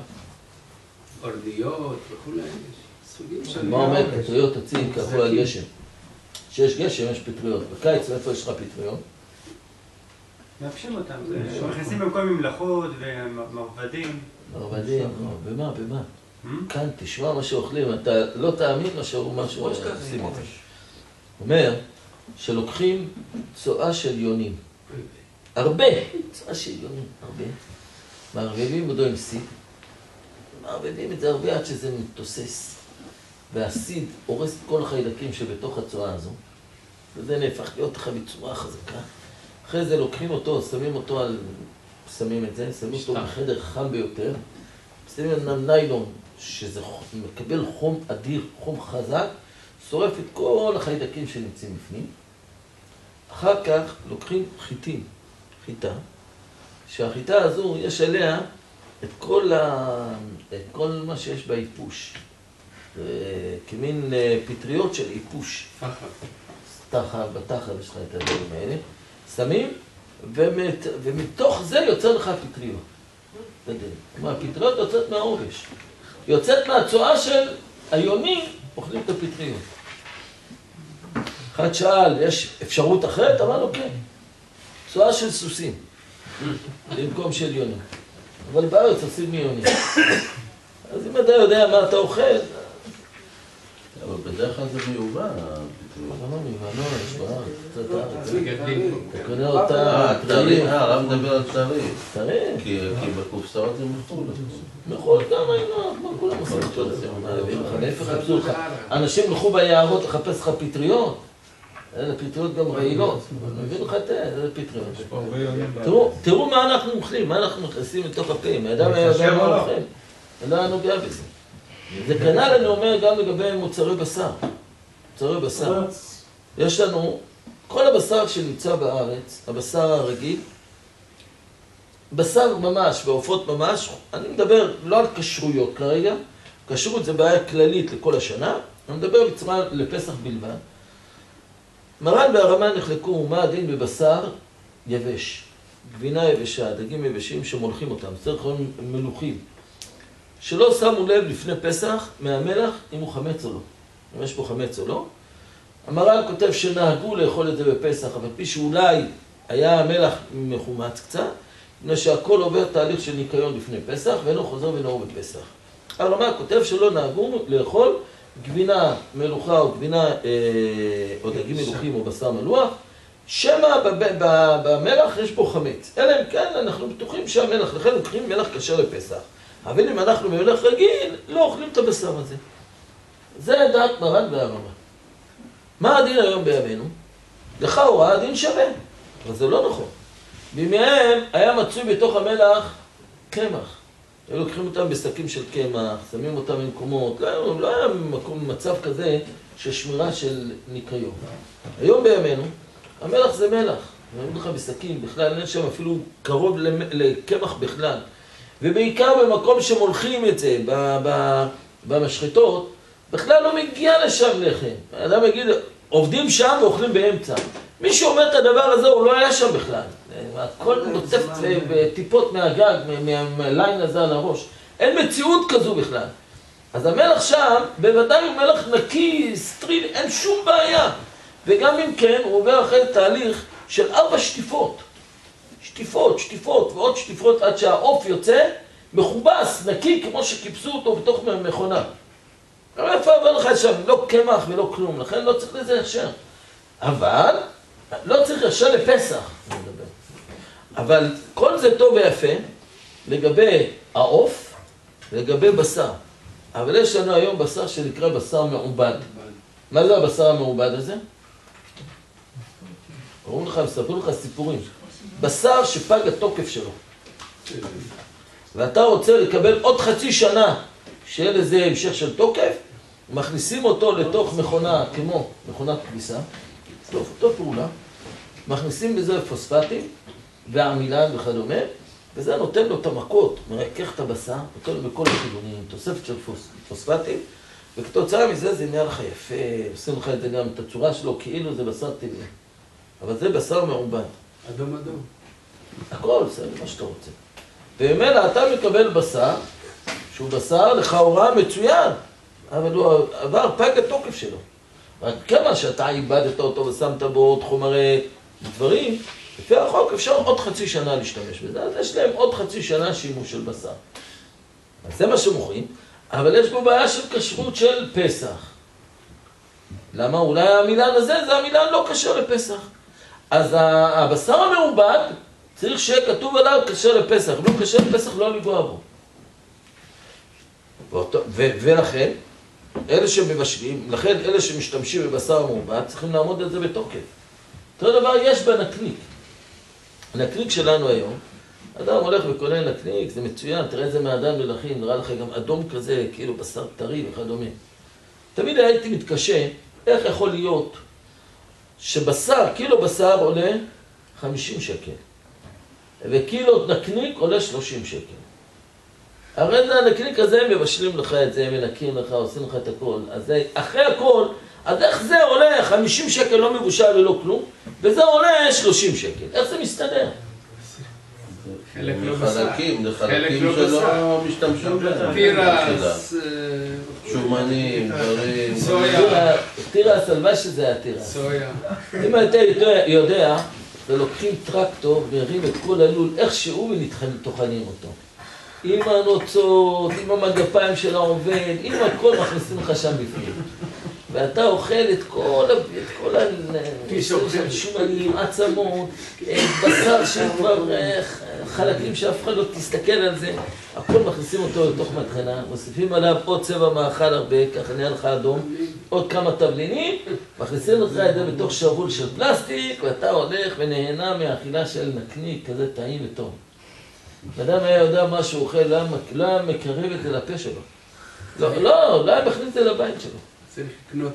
S3: אורדיות וכולי, יש סוגים שונים.
S1: מה אומר פטריות עצים כחול על גשם? כשיש גשם יש פטריות. בקיץ מאיפה יש לך פטריות?
S9: מאפשים אותם, מכניסים בכל ממלכות ומרבדים.
S1: מרבדים? במה? כאן תשמע מה שאוכלים, אתה לא תאמין מה שעושים את זה. אומר שלוקחים צואה של יונים. הרבה, צואה של יונים, הרבה. מערבבים אותו עם סיד. מערבבים את זה הרבה עד שזה מתוסס. והסיד הורס את כל החיידקים שבתוך הצואה הזו. וזה נהפך להיות לך בצורה חזקה. אחרי זה לוקחים אותו, שמים אותו בחדר חם ביותר. שמים עליו ניילון, שזה מקבל חום אדיר, חום חזק. שורף את כל החיידקים שנמצאים בפנים. אחר כך לוקחים חיטה, שהחיטה הזו יש עליה את כל מה שיש באיפוש. כמין פטריות של איפוש. בתחת יש לך את הדברים האלה. שמים, ומתוך זה יוצא לך פטריות. כלומר, הפטריות יוצאת מהעובש. יוצאת מהצואה של היונים, אוכלים את הפטריות. אחד שאל, יש אפשרות אחרת? אמר לו, כן. צואה של סוסים, במקום של יונים. אבל בארץ עושים מיונים. אז אם אתה יודע מה אתה אוכל...
S7: אבל בדרך כלל זה מיובא, הפטריות.
S1: לא מיובא, לא, יש בארץ. קצת הארץ.
S3: מגדלים.
S1: אתה קונה אותה...
S7: טרי, הרב מדבר על טרי.
S1: טרי?
S7: כי בקופסאות זה מחול.
S1: מחול גם היינו, כמו כולם עושים אותו. להפך חפשו לך. אנשים הלכו ביערות לחפש לך פטריות. אלה פטריות גם רעילות. מבין לך את זה פטריות. תראו מה אנחנו אוכלים, מה אנחנו מכניסים לתוך הפה. האדם היה יודע מה אוכל. לא היה נוגע בזה. זה כנ"ל אני אומר גם לגבי מוצרי בשר. מוצרי בשר. יש לנו, כל הבשר שנמצא בארץ, הבשר הרגיל, בשר ממש ועופות ממש, אני מדבר לא על כשרויות כרגע, כשרות זה בעיה כללית לכל השנה, אני מדבר בצורה לפסח בלבד. מרן והרמ"ן נחלקו מה הדין בבשר יבש, גבינה יבשה, דגים יבשים שמולכים אותם, צריך להיות מלוכים. שלא שמו לב לפני פסח מהמלח אם הוא חמץ או לא, אם יש פה חמץ או לא. המרן כותב שנהגו לאכול את זה בפסח, אבל פי שאולי היה המלח מחומץ קצת, מפני שהכל עובר תהליך של ניקיון לפני פסח, ואינו חוזר ונאור בפסח. הרמ"ן כותב שלא נהגו לאכול גבינה מלוכה או גבינה או דגים מלוכים או בשר מלוח, שמא במלח יש בו חמץ. אלא אם כן אנחנו בטוחים שהמלח, לכן לוקחים מלח כשר לפסח. אבל אם אנחנו במלח רגיל, לא אוכלים את הבשר הזה. זה דעת מרן והרמ"ן. מה הדין היום בימינו? לכאורה הדין שווה, אבל זה לא נכון. בימיהם היה מצוי בתוך המלח קמח. היו לוקחים אותם בשקים של קמח, שמים אותם במקומות, לא היה מצב כזה של שמירה של ניקיון. היום בימינו, המלח זה מלח. אני אומר לך בסכין, בכלל אין שם אפילו קרוב לקמח בכלל. ובעיקר במקום שמולכים את זה, במשחטות, בכלל לא מגיע לשם לחם. האדם יגיד, עובדים שם ואוכלים באמצע. מי שאומר את הדבר הזה, הוא לא היה שם בכלל. הכל נוצף בטיפות מהגג, מהליין הזה על הראש. אין מציאות כזו בכלל. אז המלח שם, בוודאי הוא מלח נקי, סטריל, אין שום בעיה. וגם אם כן, הוא עובר אחרי תהליך של 4 שטיפות. שטיפות ועוד שטיפות עד שהעוף יוצא מכובס, נקי, כמו שכיבסו אותו בתוך מכונה. אבל איפה עבר לך שם? לא קמח ולא כלום, לכן לא צריך לזה ישר. אבל לא צריך ישר לפסח, אני מדבר. אבל כל זה טוב ויפה לגבי העוף ולגבי בשר. אבל יש לנו היום בשר שנקרא בשר מעובד. מה זה הבשר המעובד הזה? אומרים לך, מספרו לך סיפורים. בשר שפג התוקף שלו. ואתה רוצה לקבל עוד חצי שנה שיהיה לזה המשך של תוקף, מכניסים אותו לתוך מכונה כמו מכונת כביסה, אותו פעולה, מכניסים בזה פוספטים ועמילן וכדומה, וזה נותן לו את המכות, מרכך את הבשר, נותן לו בכל הכיוונים, תוספת של פוספטים, וכתוצאה מזה זה נראה לך יפה, עושים לך את זה גם את הצורה שלו, כאילו זה בשר טבעי. אבל זה בשר מעובד.
S3: אדום.
S1: הכל, זה מה שאתה רוצה. וממילא אתה מקבל בשר, שהוא בשר לכאורה מצוין, אבל הוא עבר פג התוקף שלו. רק כמה שאתה איבדת אותו ושמת בו עוד חומרי דברים, לפי החוק אפשר עוד חצי שנה להשתמש בזה, אז יש להם עוד חצי שנה שימוש של בשר. אז זה מה שמוכרים, אבל יש בו בעיה של כשרות של פסח. למה? אולי המילן הזה זה המילן לא כשר לפסח. אז הבשר המעובד צריך שיהיה כתוב עליו כשר לפסח, לא כשר לפסח לא לגוע בו. ולכן, אלה שמבשלים, לכן אלה שמשתמשים בבשר המעובד צריכים לעמוד על זה בתוקף. אותו דבר יש בנקניק. הנקניק שלנו היום, אדם הולך וקונה נקניק, זה מצוין, תראה איזה מעדן מלכים, נראה לך גם אדום כזה, כאילו בשר טרי וכדומה. תמיד הייתי מתקשה, איך יכול להיות שבשר, קילו בשר עולה 50 שקל, וקילו נקניק עולה 30 שקל. הרי זה הנקניק הזה, הם מבשלים לך את זה, הם מנקים לך, עושים לך את הכל. אז אחרי הכל, אז איך זה עולה 50 שקל לא מבושל ללא כלום, וזה עולה 30 שקל? איך זה מסתדר?
S7: לחלקים שלא משתמשים בהם.
S3: תירס,
S7: שומנים, דברים.
S3: סויה.
S1: תירס, על מה שזה התירס.
S3: סויה.
S1: אם אתה יודע, ולוקחים טרקטור והרים את כל הלול איכשהו וטוחנים אותו. עם הנוצות, עם המגפיים של העובד, עם הכל מכניסים לך שם בפנים. ואתה אוכל את כל השומנים, עצמות, בשר שכבר חלקים שאף אחד לא תסתכל על זה, הכל מכניסים אותו לתוך מטחנה, מוסיפים עליו עוד צבע מאכל הרבה, ככה נהיה לך אדום, עוד כמה תבלינים, מכניסים לך את זה בתוך שרוול של פלסטיק, ואתה הולך ונהנה מהאכילה של נקניק, כזה טעים וטוב. אדם היה יודע מה שהוא אוכל, לא היה מקרב את זה לפה שלו. לא היה מכניס את זה לבית שלו.
S3: צריך לקנות